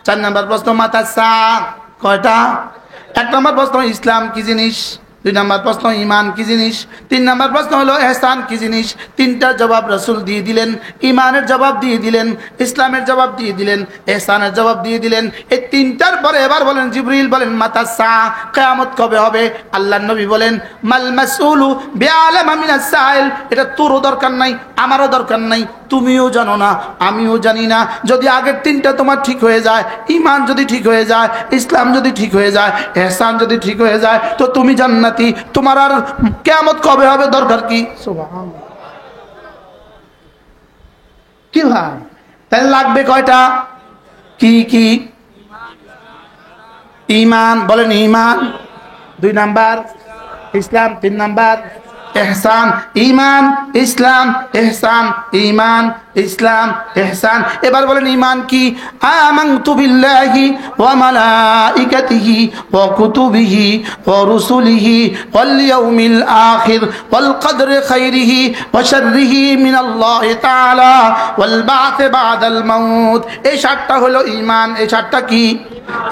4 নম্বর প্রশ্ন মাতাসা। কয়টা? 1 নম্বর প্রশ্ন ইসলাম কি জিনিস, 2 নম্বর প্রশ্ন ঈমান কি জিনিস, 3 নম্বর প্রশ্ন হলো ইহসান কি জিনিস। 3টার জবাব রাসূল দিয়ে দিলেন। ঈমানের জবাব দিয়ে দিলেন, ইসলামের জবাব দিয়ে দিলেন, ইহসানের জবাব দিয়ে দিলেন। এই 3টার পরে এবার বলেন জিবরিল বলেন মাতাসা, কিয়ামত কবে হবে? আল্লাহর নবী বলেন মাল মাসউলু বিআলামা মিনাস সাইল। এটা তোরও দরকার নাই, আমারও দরকার নাই, তুমিও জানো না, আমিও জানি না। যদি আগের 3টা তোমার ঠিক হয়ে যায়, ঈমান যদি ঠিক হয়ে যায়, ইসলাম যদি ঠিক হয়ে যায়, ইহসান যদি ঠিক হয়ে যায়, তো তুমি জান্নাতি। তোমার আর কিয়ামত কবে হবে দরকার কি? সুবহানাল্লাহ। কি ভাই, তাহলে লাগবে কয়টা? কি কি? ঈমান। বলেন ঈমান 2 নাম্বার, ইসলাম 3 নাম্বার, ইহসান। ঈমান ইসলাম ইহসান, ঈমান ইসলাম ইহসান। এবার বলেন ঈমান কি? আমানতু বিল্লাহি ওয়া মালাইকাতিহি ওয়া কুতুবিহি ওয়া রুসুলিহি ওয়াল ইয়াউমিল আখির ওয়াল কদরি খাইরিহি ওয়া শাররিহি মিনাল্লাহি তাআলা ওয়াল বা'থ বা'দাল মাউত। এই 7টা হলো ঈমান। এই 7টা কি?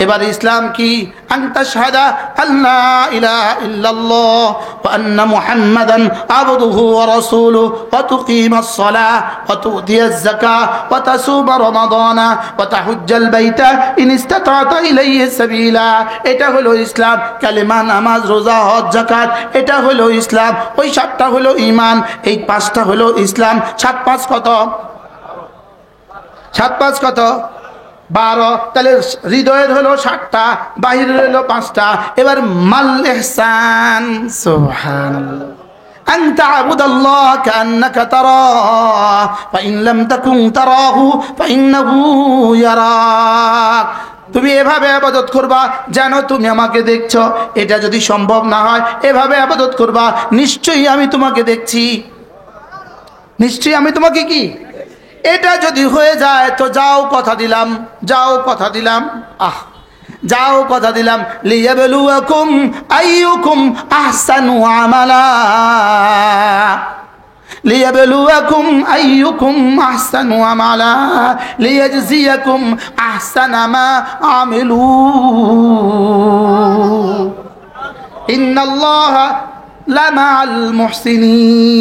এবার ইসলাম কি? আনতা শাহাদা আল্লা ইলাহা ইল্লাল্লাহ ওয়া আন্না মুহাম্মাদান আবদুহু ওয়া রাসূলুহু ওয়া তুকিমাস সালাহ ওয়া তু'তিয়াজ যাকাহ ওয়া তাসুমা রমাদানা ওয়া তাহুজ্জাল বাইতা ইন ইসতাতা'তা ইলাইহি সাবিলা। এটা হলো ইসলাম। কালেমা, নামাজ, রোজা, হজ, যাকাত, এটা হলো ইসলাম। ওই 7টা হলো ঈমান, এই 5টা হলো ইসলাম। 7 5 কত? 7 5 কত? 12। তাহলে হৃদয়ের হলো 7টা, বাহিরের হলো 5টা। এবার মাল ইহসান। সুবহানাল্লাহ। আন তা'বুদাল্লাহ কান্নাকা তারাহু ফাইন লাম তাকুন তারাহু ফাইন্নাহু ইয়ারাক। তুমি এভাবে ইবাদত করবা যেন তুমি আমাকে দেখছো। এটা যদি সম্ভব না হয়, এভাবে ইবাদত করবা, নিশ্চয়ই আমি তোমাকে দেখছি, নিশ্চয়ই আমি তোমাকে কি। এটা যদি হয়ে যায় তো যাও কথা দিলাম, যাও কথা দিলাম, যাও কথা দিলাম। লিয়াবলুয়াকুম আইয়ুকুম আহসানু আমালা, লিয়াবলুয়াকুম আইয়ুকুম আহসানু আমালা লিয়াজজিয়াকুম আহসানা মা আমিলু ইন্নাল্লাহা লামাল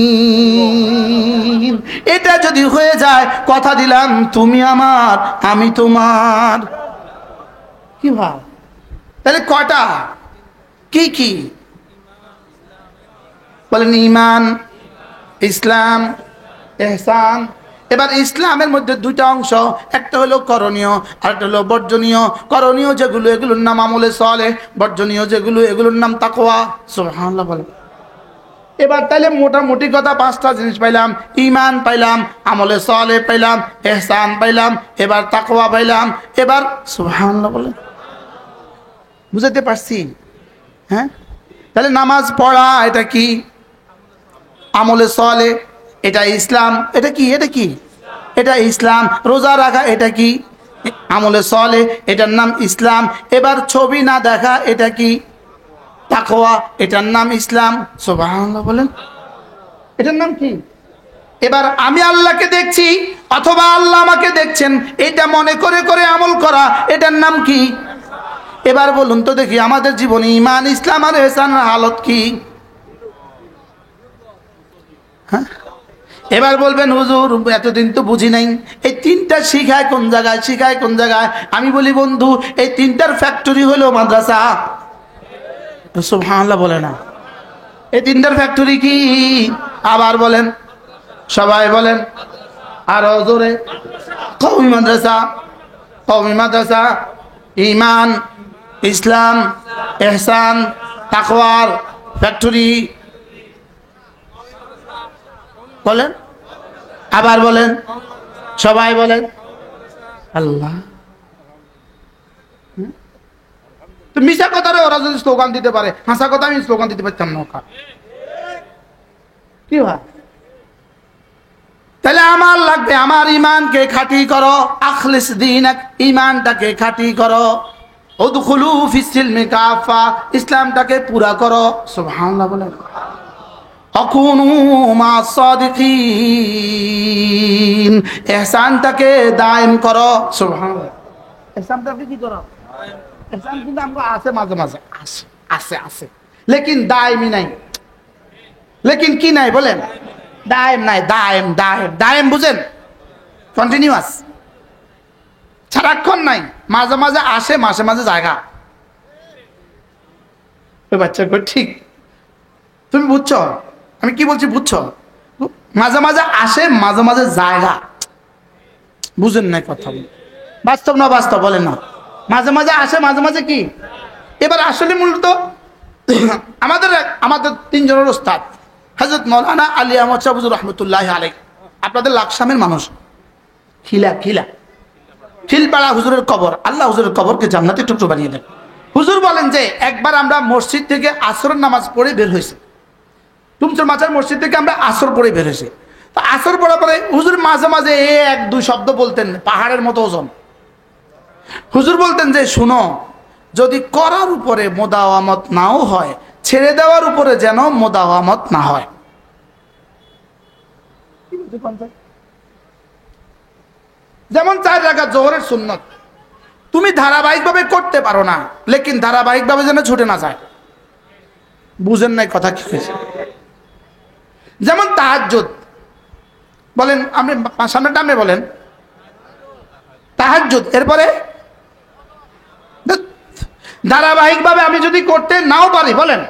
মুহসিনিন। এটা যদি হয়ে যায়, কথা দিলাম তুমি আমার, আমি তোমার। কি ভাই, তাহলে কটা? কি কি? বলেন ইমান, ইসলাম, ইহসান। এবার ইসলামের মধ্যে দুইটা অংশ, একটা হলো করণীয় আর একটা হলো বর্জনীয়। করণীয় যেগুলো এগুলোর নাম আমলে সালেহ, বর্জনীয় যেগুলো এগুলোর নাম তাকওয়া। সুবহানাল্লাহ বলেন। এবার তাইলে মোটামুটি কথা পাঁচটা জিনিস পাইলাম, ইমান পাইলাম, আমলে সালেহ পাইলাম, ইহসান পাইলাম, এবার তাকওয়া পাইলাম। এবার সুবহানাল্লাহ বলেন, বুঝাতে পারছি? হ্যাঁ, তাহলে নামাজ পড়া এটা কি? আমলে সালেহ। এটা ইসলাম। এটা কি? এটা কি? এটা ইসলাম। রোজা রাখা এটা কি? আমলে সালেহ, এটার নাম ইসলাম। এবার ছবি না দেখা এটা কি? তাকওয়া, এটার নাম ইসলাম। সুবহানাল্লাহ বলেন, এটার নাম কি? এবার আমি আল্লাহকে দেখছি অথবা আল্লাহ আমাকে দেখছেন, এটা মনে করে করে আমল করা, এটার নাম কি? এবার বলুন তো দেখি আমাদের জীবনে ইমান, ইসলাম আর ইহসানের হালত কি? হ্যাঁ, এবার বলবেন হুজুর এতদিন তো বুঝি নাই, এই তিনটা শিখায় কোন জায়গায়, শিখায় কোন জায়গায়? আমি বলি বন্ধু, এই তিনটার ফ্যাক্টরি হলো মাদ্রাসা। সুবহানাল্লাহ বলে না? এই তিনটার ফ্যাক্টরি কি? আবার বলেন, সবাই বলেন আরো জোরে। কওমি মাদ্রাসা, কওমি মাদ্রাসা, ইমান, ইসলাম, ইহসান, তাকওয়ার ফ্যাক্টরি। বলেন, আবার বলেন, সবাই বলেন। আল্লাহ, তো মিশা কথারে ওরা যদি স্লোগান দিতে পারে, হাসা কথা আমি স্লোগান দিতে পারতাম না। কি হয়? তাহলে আমার লাগবে আমার ইমানকে খাঁটি করো, আখলিস দীনাক, ইমানটাকে খাঁটি করো। উদখুলু ফিস সিলমি কাফা, ইসলামটাকে পুরা করো। সুবহানাল্লাহ বলেন। আকুনু মাস সাদিকিন, ইহসানটাকে দায়েম করো। সুবহানাল্লাহ, ইহসানটাকে কি করো? ইহসান কিন্তু আমরা আছে মাঝে মাঝে, আছে আছে আছে, লেকিন দায়েমই নাই। লেকিন কি নাই বলেন? দায়েম নাই। দায়েম, দায়েম, দায়েম বুঝেন? কন্টিনিউয়াস, সারাক্ষণ নাই, মাঝে মাঝে আসে, মাঝে মাঝে জায়গা। ওই বাচ্চা ঠিক, তুমি বুঝছো আমি কি বলছি? বুঝছো? মাঝে মাঝে আসে, মাঝে মাঝে জায়গা। বুঝেন নাই কথা? বাস্তব না বাস্তব বলেন না? মাঝে মাঝে আসে, মাঝে মাঝে কি? এবার আসলে মূলত আমাদের তিনজনের ওস্তাদ হযরত মাওলানা আলী আহমদ শাহ হুজুর রহমতুল্লাহ আলাইহি, আপনাদের লাকসামের মানুষ, খিলপাড়া হুজুরের কবর, আল্লাহ হুজুরের কবরকে জান্নাতের টুকরো বানিয়ে দেন। হুজুর বলেন যে একবার আমরা মসজিদ থেকে আসরের নামাজ পড়ে বের হয়েছি, টুমচুর মাচার মসজিদ থেকে আমরা আসর পড়ে বের হয়েছি। তো আসর পড়ার পরে হুজুর মাঝে মাঝে এক দুই শব্দ বলতেন, পাহাড়ের মতো ওজন। হুজুর বলতেন যে শুনো, যদি করার উপরে মোদাওয়ামত নাও হয়, ছেড়ে দেওয়ার উপরে যেন মোদাওয়ামত না হয়। যেমন 4 রাকাত জোহরের সুন্নত তুমি ধারাবাহিকভাবে করতে পারো না, লেকিন ধারাবাহিকভাবে যেন ছুটে না যায়। বুঝেন নাই কথা কি হয়েছে? যেমন তাহাজ্জুদ, বলেন আপনি সামনে টামে বলেন তাহাজ্জুদ, এরপরে ধারাবাহিকভাবে আমি যদি করতে নাও পারি, বলেন,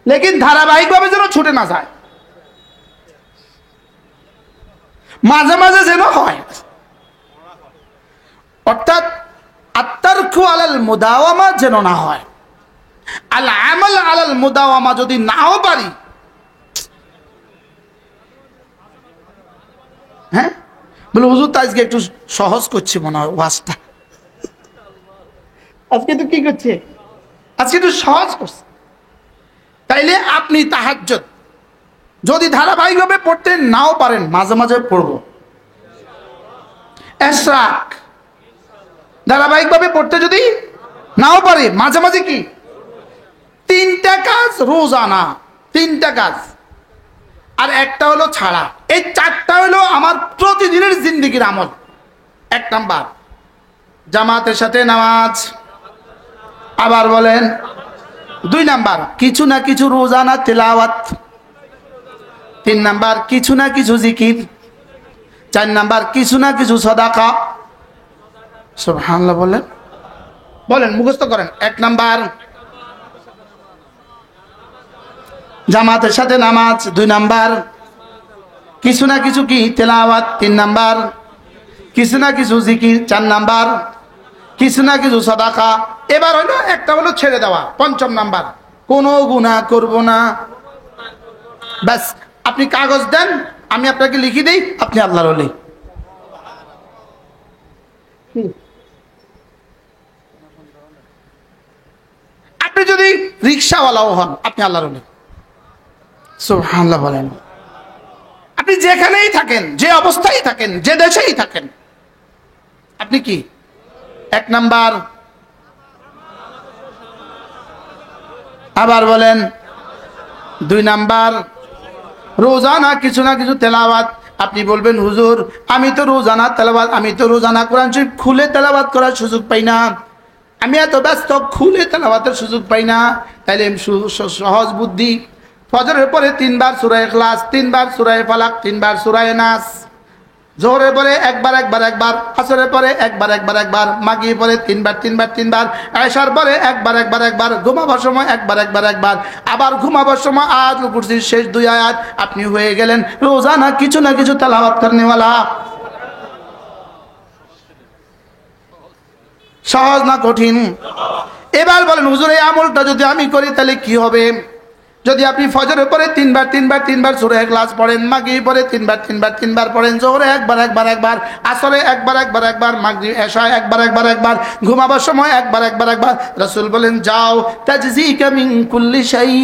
লেকিন ধারাবাহিকভাবে যেন ছুটে না যায়, মাঝে মাঝে যেন হয়। অর্থাৎ আত্তারকু আলাল মুদাওয়ামা যেন না হয়, আল আমাল আলাল মুদাওয়ামা যদি নাও পারি, হ্যাঁ বলে হুজুর তো আজকে একটু সহজ করছি মনে হয় ওয়াজটা, আজকে তো কি করছে, আজকে একটু সহজ করছে। তাইলে আপনি তাহাজ্জুদ যদি ধারাবাহিকভাবে পড়তে নাও পারেন, মাঝে মাঝে পড়বো। ইশরাক ধারাবাহিকভাবে পড়তে যদি নাও পারে, মাঝে মাঝে কি 3টা কাজ রোজানা, 3টা কাজ, আর একটা হলো ছাড়া। এই 4টা হলো আমার প্রতিদিনের জিন্দেগির আমল। 1 নাম্বার জামাতের সাথে নামাজ, আবার বলেন 2 নাম্বার কিছু না কিছু রোজানা তেলাওয়াত, 3 নাম্বার কিছু না কিছু জিকির, 4 নাম্বার কিছু না কিছু সাদাকা। সুবহানাল্লাহ বলেন, বলেন মুখস্থ করেন। 1 নাম্বার জামাতের সাথে নামাজ 2 নাম্বার, কিছু না কিছু কি তেলাওয়াত 3 নাম্বার, কিছু না কিছু জিকির 4 নাম্বার, কিছু না কিছু সাদাকা। এবার হলো একটা হলো ছেড়ে দেওয়া 5ম নাম্বার, কোনো গুনাহ করব না। ব্যাস, আপনি কাগজ দেন, আমি আপনাকে লিখে দেই, আপনি আল্লাহর ওলি। আপনি যদি রিকশাওয়ালাও হন, আপনি আল্লাহর ওলি। সুবহানাল্লাহ বলেন। আপনি যেখানেই থাকেন, যে অবস্থায় থাকেন, যে দেশেই থাকেন, আপনি কি 1 নাম্বার। আবার বলেন 2 নাম্বার, রোজানা কিছু না কিছু তেলাওয়াত। আপনি বলবেন হুজুর আমি তো রোজানা তেলাওয়াত, আমি তো রোজানা কোরআন শরীফ খুলে তেলাওয়াত করার সুযোগ পাই না, আমি এত ব্যস্ত খুলে তেলাওয়াতের সুযোগ পাই না। তাইলে সহজ বুদ্ধি, ফজরের পরে 3 বার সূরা ইখলাস, 3 বার সূরা ফালাক, 3 বার সূরা নাস, জোহরের পরে একবার, আসরের পরে একবার, মাগরিবের পরে 3 বার, এশার পরে একবার, ঘুমাবার সময় একবার, আবার ঘুমাবার সময় আয়াতুল কুরসির শেষ 2 আয়াত। আপনি হয়ে গেলেন রোজানা কিছু না কিছু তেলাওয়াত করনেওয়ালা। সহজ না কঠিন? এবার বলেন হুজুর এই আমলটা যদি আমি করি তাহলে কি হবে? যদি আপনি ফজরের পরে 3 বার সূরা ইখলাস পড়েন, মাগরিবের পরে 3 বার পড়েন, জোহরে একবার, আসরে একবার, মাগরিব এশা একবার, ঘুমাবার সময় একবার। রাসূল বলেন যাও তাজজিকা মিন কুল্লি শাই,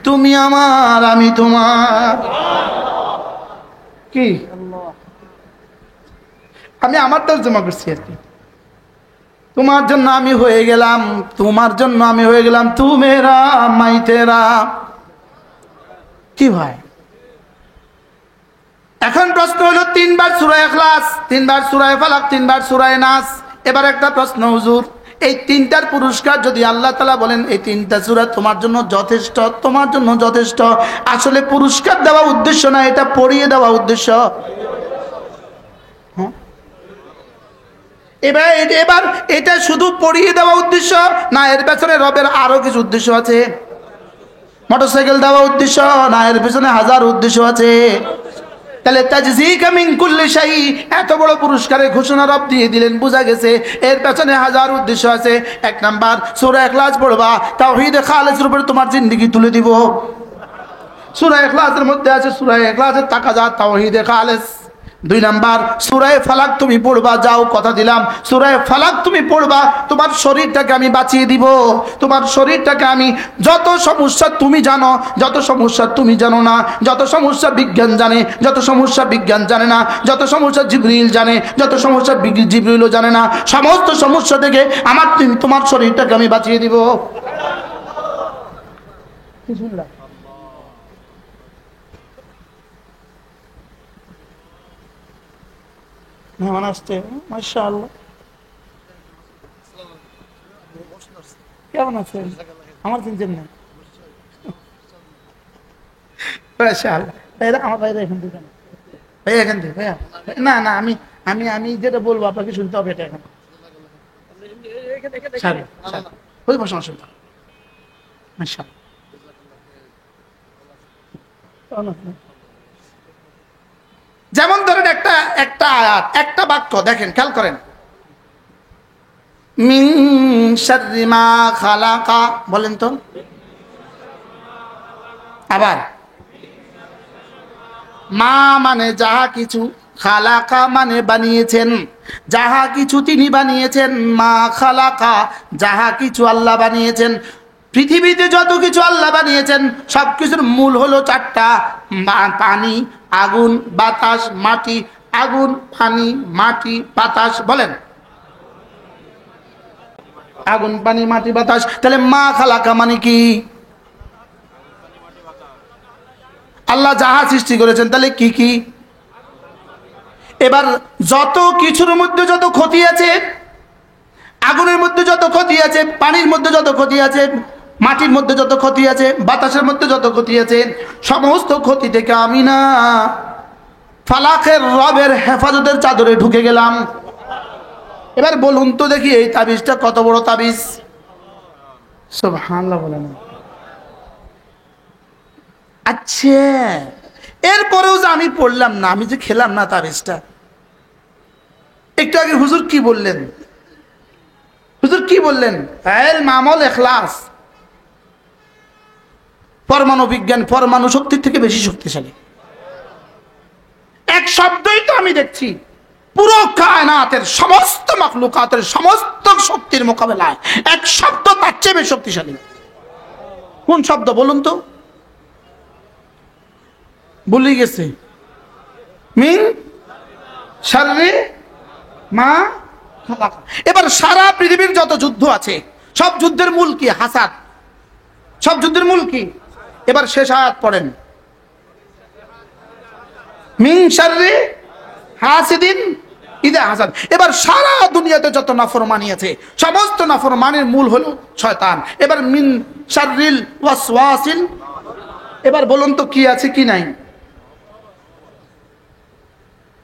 তুমি আমার আমি তোমার। কি আমি আমার তর্জমা করছি আর কি। তোমার জন্য আমি হয়ে গেলাম, তোমার জন্য আমি হয়ে গেলাম তু মেরা মাই তেরা। কি ভাই, এখন প্রশ্ন হলো 3 বার সূরা ইখলাস, 3 বার সূরা ফালাক, 3 বার সূরা নাস। এবার একটা প্রশ্ন হুজুর, এই 3টার পুরস্কার যদি আল্লাহ তাআলা বলেন এই 3টা সূরা তোমার জন্য যথেষ্ট, তোমার জন্য যথেষ্ট, আসলে পুরস্কার দেওয়া উদ্দেশ্য না, এটা পড়িয়ে দেওয়া উদ্দেশ্য। এবার এটা শুধু পড়িয়ে দেওয়া উদ্দেশ্য না, এর পেছনে রবের আরো কিছু উদ্দেশ্য আছে? মোটরসাইকেল দেওয়া উদ্দেশ্য না, এর পেছনে হাজার উদ্দেশ্য আছে। তাহলে তাজজিকা মিন কুল্লি শাই, এত বড় পুরস্কারের ঘোষণা রব দিয়ে দিলেন, বোঝা গেছে এর পেছনে হাজার উদ্দেশ্য আছে। 1 নাম্বার সূরা ইখলাস পড়বা, তাওহীদে খালিসের উপরে তোমার জিন্দেগি তুলে দিব। সূরা ইখলাসের মধ্যে আছে সূরা ইখলাসের তাকাজা তাওহীদে খালিস। 2 নাম্বার সূরা ফালাক তুমি পড়বা, যাও কথা দিলাম সূরা ফালাক তুমি পড়বা, তোমার শরীরটাকে আমি বাঁচিয়ে দিব। তোমার শরীরটাকে আমি, যত সমস্যা তুমি জানো, যত সমস্যা তুমি জানো না, যত সমস্যা বিজ্ঞান জানে, যত সমস্যা বিজ্ঞান জানে না, যত সমস্যা জিবরিল জানে, যত সমস্যা জিবরিলও জানে না, সমস্ত সমস্যা থেকে তোমার শরীরটাকে আমি বাঁচিয়ে দিব। মেহমান আসছে, মাশাআল্লাহ। কেমন আছেন? আমার চিনছেন না? মাশাআল্লাহ। ভাইরা, আমার ভাইরা এখান থেকে, ভাইয়া এখান থেকে, ভাইয়া না না, আমি আমি আমি যেটা বলবো আপনাকে শুনতে হবে, এটা এখন ওই বসানো শুনতে হবে। মাশাআল্লাহ। যেমন ধরেন একটা আয়াত, একটা বাক্য দেখেন, খেয়াল করেন, মিন শাররি মা খালাকা, বলেন তো। আবার মা মানে যাহা কিছু, খালাকা মানে বানিয়েছেন, যাহা কিছু তিনি বানিয়েছেন, মা খালাকা যাহা কিছু আল্লাহ বানিয়েছেন। পৃথিবীতে যত কিছু আল্লাহ বানিয়েছেন সবকিছুর মূল হলো 4টা, পানি, আগুন, বাতাস, মাটি। আগুন, পানি, মাটি, বাতাস, বলেন আগুন, পানি, মাটি, বাতাস। তাহলে মা খালাকা মানে কি? আল্লাহ যাহা সৃষ্টি করেছেন, তাহলে কি কি? এবার যত কিছুর মধ্যে যত ক্ষতি আছে, আগুনের মধ্যে যত ক্ষতি আছে, পানির মধ্যে যত ক্ষতি আছে, মাটির মধ্যে যত ক্ষতি আছে, বাতাসের মধ্যে যত ক্ষতি আছে, সমস্ত ক্ষতি থেকে আমি না ফালাকের রবের হেফাজতের চাদরে ঢুকে গেলাম। এবার বলুন তো দেখি এই তাবিজটা কত বড় তাবিজ? সুবহানাল্লাহ বলেন। আচ্ছা, এরপরেও যে আমি পড়লাম না, আমি যে খেলাম না তাবিজটা। একটু আগে হুজুর কি বললেন? হুজুর কি বললেন? আমল ইখলাস। পরমাণু বিজ্ঞান পরমাণু শক্তির থেকে বেশি শক্তিশালী। এক শব্দই তো আমি দেখছি পুরো কায়নাতের সমস্ত মাখলুকাতের সমস্ত শক্তির মোকাবেলায় এক শব্দ তার চেয়ে বেশি শক্তিশালী। কোন শব্দ বলুন তো? ভুলে গেছে। মিন শাররি মা খালাক। এবার সারা পৃথিবীর যত যুদ্ধ আছে সব যুদ্ধের মূল কি? হাসাদ। সব যুদ্ধের মূল কি? এবার শেষ আয়াত পড়েন, মিন শাররি হাসিদিন ইদা হাসাদ। এবার সারা দুনিয়াতে যত নাফরমানি আছে সমস্ত নাফরমানির মূল হলো শয়তান। এবার মিন শাররিল ওয়াসওয়াসিল। এবার বলুন তো কি আছে কি নাই?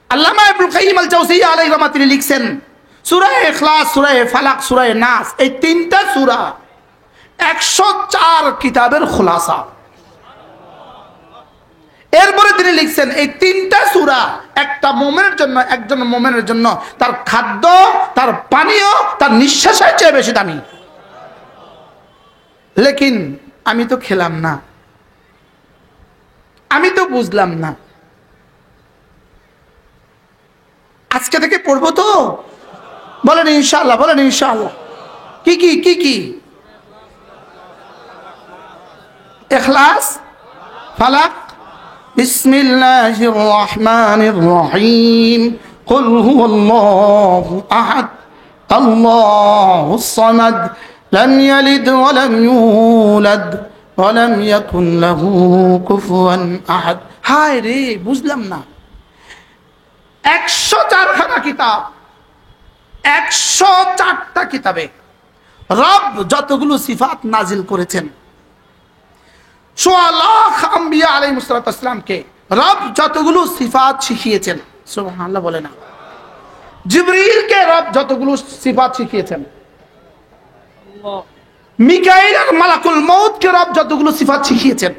আল্লামা ইবনুল কাইয়িম আল জাওজিয়্যা আলাইহিস রাহমাত তিনি লিখছেন, সূরা ইখলাস, সূরা ফালাক, সূরা নাস, এই তিনটা সূরা 104 কিতাবের খুলাসা। এরপরে তিনি লিখছেন এই তিনটা সূরা একটা মুমিনের জন্য, একজন মুমিনের জন্য তার খাদ্য, তার পানীয়, তার নিঃশ্বাসের চেয়ে বেশি দামি। লেকিন আমি তো খেলাম না, আমি তো বুঝলাম না। আজকে থেকে পড়বো তো? বলেন ইনশাআল্লাহ, বলেন ইনশাআল্লাহ। কি কি কি কি? ইখলাস, ফালাক, বিসমিল্লাহির রহমানির রহিম, কুল হুয়াল্লাহু আহাদ, আল্লাহুস সামাদ, লাম ইয়ালিদ ওয়া লাম ইউলাদ ওয়া লাম ইয়াকুন লাহু কুফুয়ান আহাদ। হায় রে, বুঝলাম না। 104 খানা কিতাব, 104টা কিতাবে রব যতগুলো সিফাত নাজিল করেছেন, 1.25 লাখ আম্বিয়া আলাইহিস সালামকে রব যতগুলো সিফাত শিখিয়েছেন, সুবহানাল্লাহ বলে না। জিবরিলকে রব যতগুলো সিফাত শিখিয়েছেন, মিকাইল আর মালাকুল মউতকে রব যতগুলো সিফাত শিখিয়েছেন,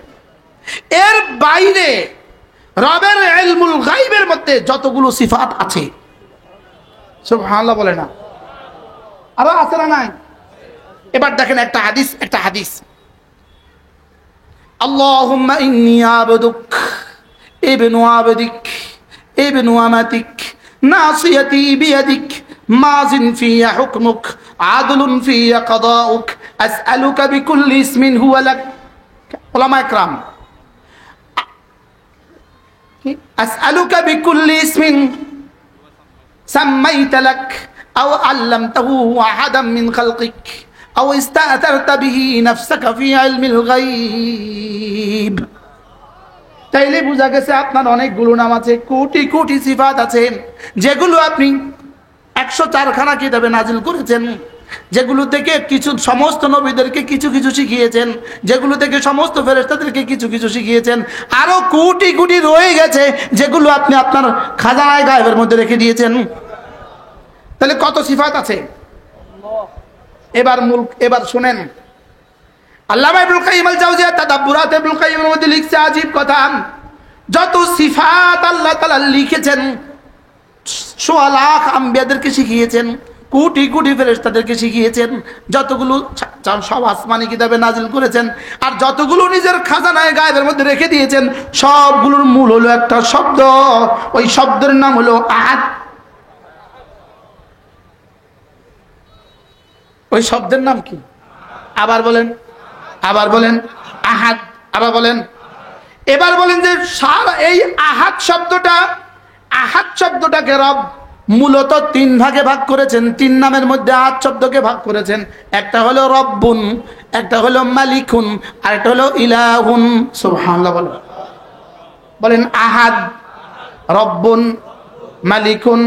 এর বাইরে রবের ইলমুল গায়বের মধ্যে যতগুলো সিফাত আছে, সুবহানাল্লাহ বলে না। আরো আছে না নাই? এবার দেখেন একটা হাদিস, আল্লাহুম্মা ইন্নী আবদুক ইবনু আবদিক ইবনু আমাতিক নাসিয়াতি বিয়াদিক মাযিন ফিয়া হুকমুক আদলুন ফিয়া কাদাউক আসআলুকা বিকুল্লি ইসমিন হুয়া লাক। উলামা ইকরাম, আসআলুকা বিকুল্লি ইসমিন সাম্মাইতা লাক আও আল্লামতাহু আহাদাম মিন খালকিক আও ইস্তাআতারতা বিহি নাফসাকা ফি ইলমিল গায়ব। তাইলে বোঝা গেছে আপনার অনেকগুলো নাম আছে, কোটি কোটি সিফাত আছে, যেগুলো আপনি 104 খানা কিতাবে নাজিল করেছেন, যেগুলো থেকে কিছু সমস্ত নবীদেরকে কিছু কিছু শিখিয়েছেন, যেগুলো থেকে সমস্ত ফেরেশতাদেরকে কিছু কিছু শিখিয়েছেন, আরো কোটি কোটি রয়ে গেছে যেগুলো আপনি আপনার খাজানায়ে গায়বের মধ্যে রেখে দিয়েছেন। তাহলে কত সিফাত আছে? এবার শুনেন, আল্লামা ইবনুল কাইয়িম আল জাওজিয়্যা তাদাব্বুরাত ইবনুল কাইয়িমের মধ্যে লিখছে আজীব কথা, যত সিফাত আল্লাহ তাআলা লিখেছেন 1.25 লাখ আম্বিয়াদেরকে শিখিয়েছেন, কোটি কোটি ফেরেশতাদেরকে শিখিয়েছেন, যতগুলো সব আসমানি কিতাবে নাজিল করেছেন, আর যতগুলো নিজের খাজানায়ে গায়বের মধ্যে রেখে দিয়েছেন, সবগুলোর মূল হলো একটা শব্দ, ওই শব্দের নাম হলো আহাদ। ওই শব্দের নাম কি? আবার বলেন, আবার বলেন আহাদ, আবার বলেন। এবার বলেন যে এই আহাদ শব্দটাকে রব মূলত 3 ভাগে ভাগ করেছেন। 3 নামের মধ্যে আহাদ শব্দকে ভাগ করেছেন। একটা হলো রব্বুন, একটা হলো মালিকুন, আর একটা হলো ইলাহুন। সুবহানাল্লাহ বলেন আহাদ, রব্বুন, মালিকুন।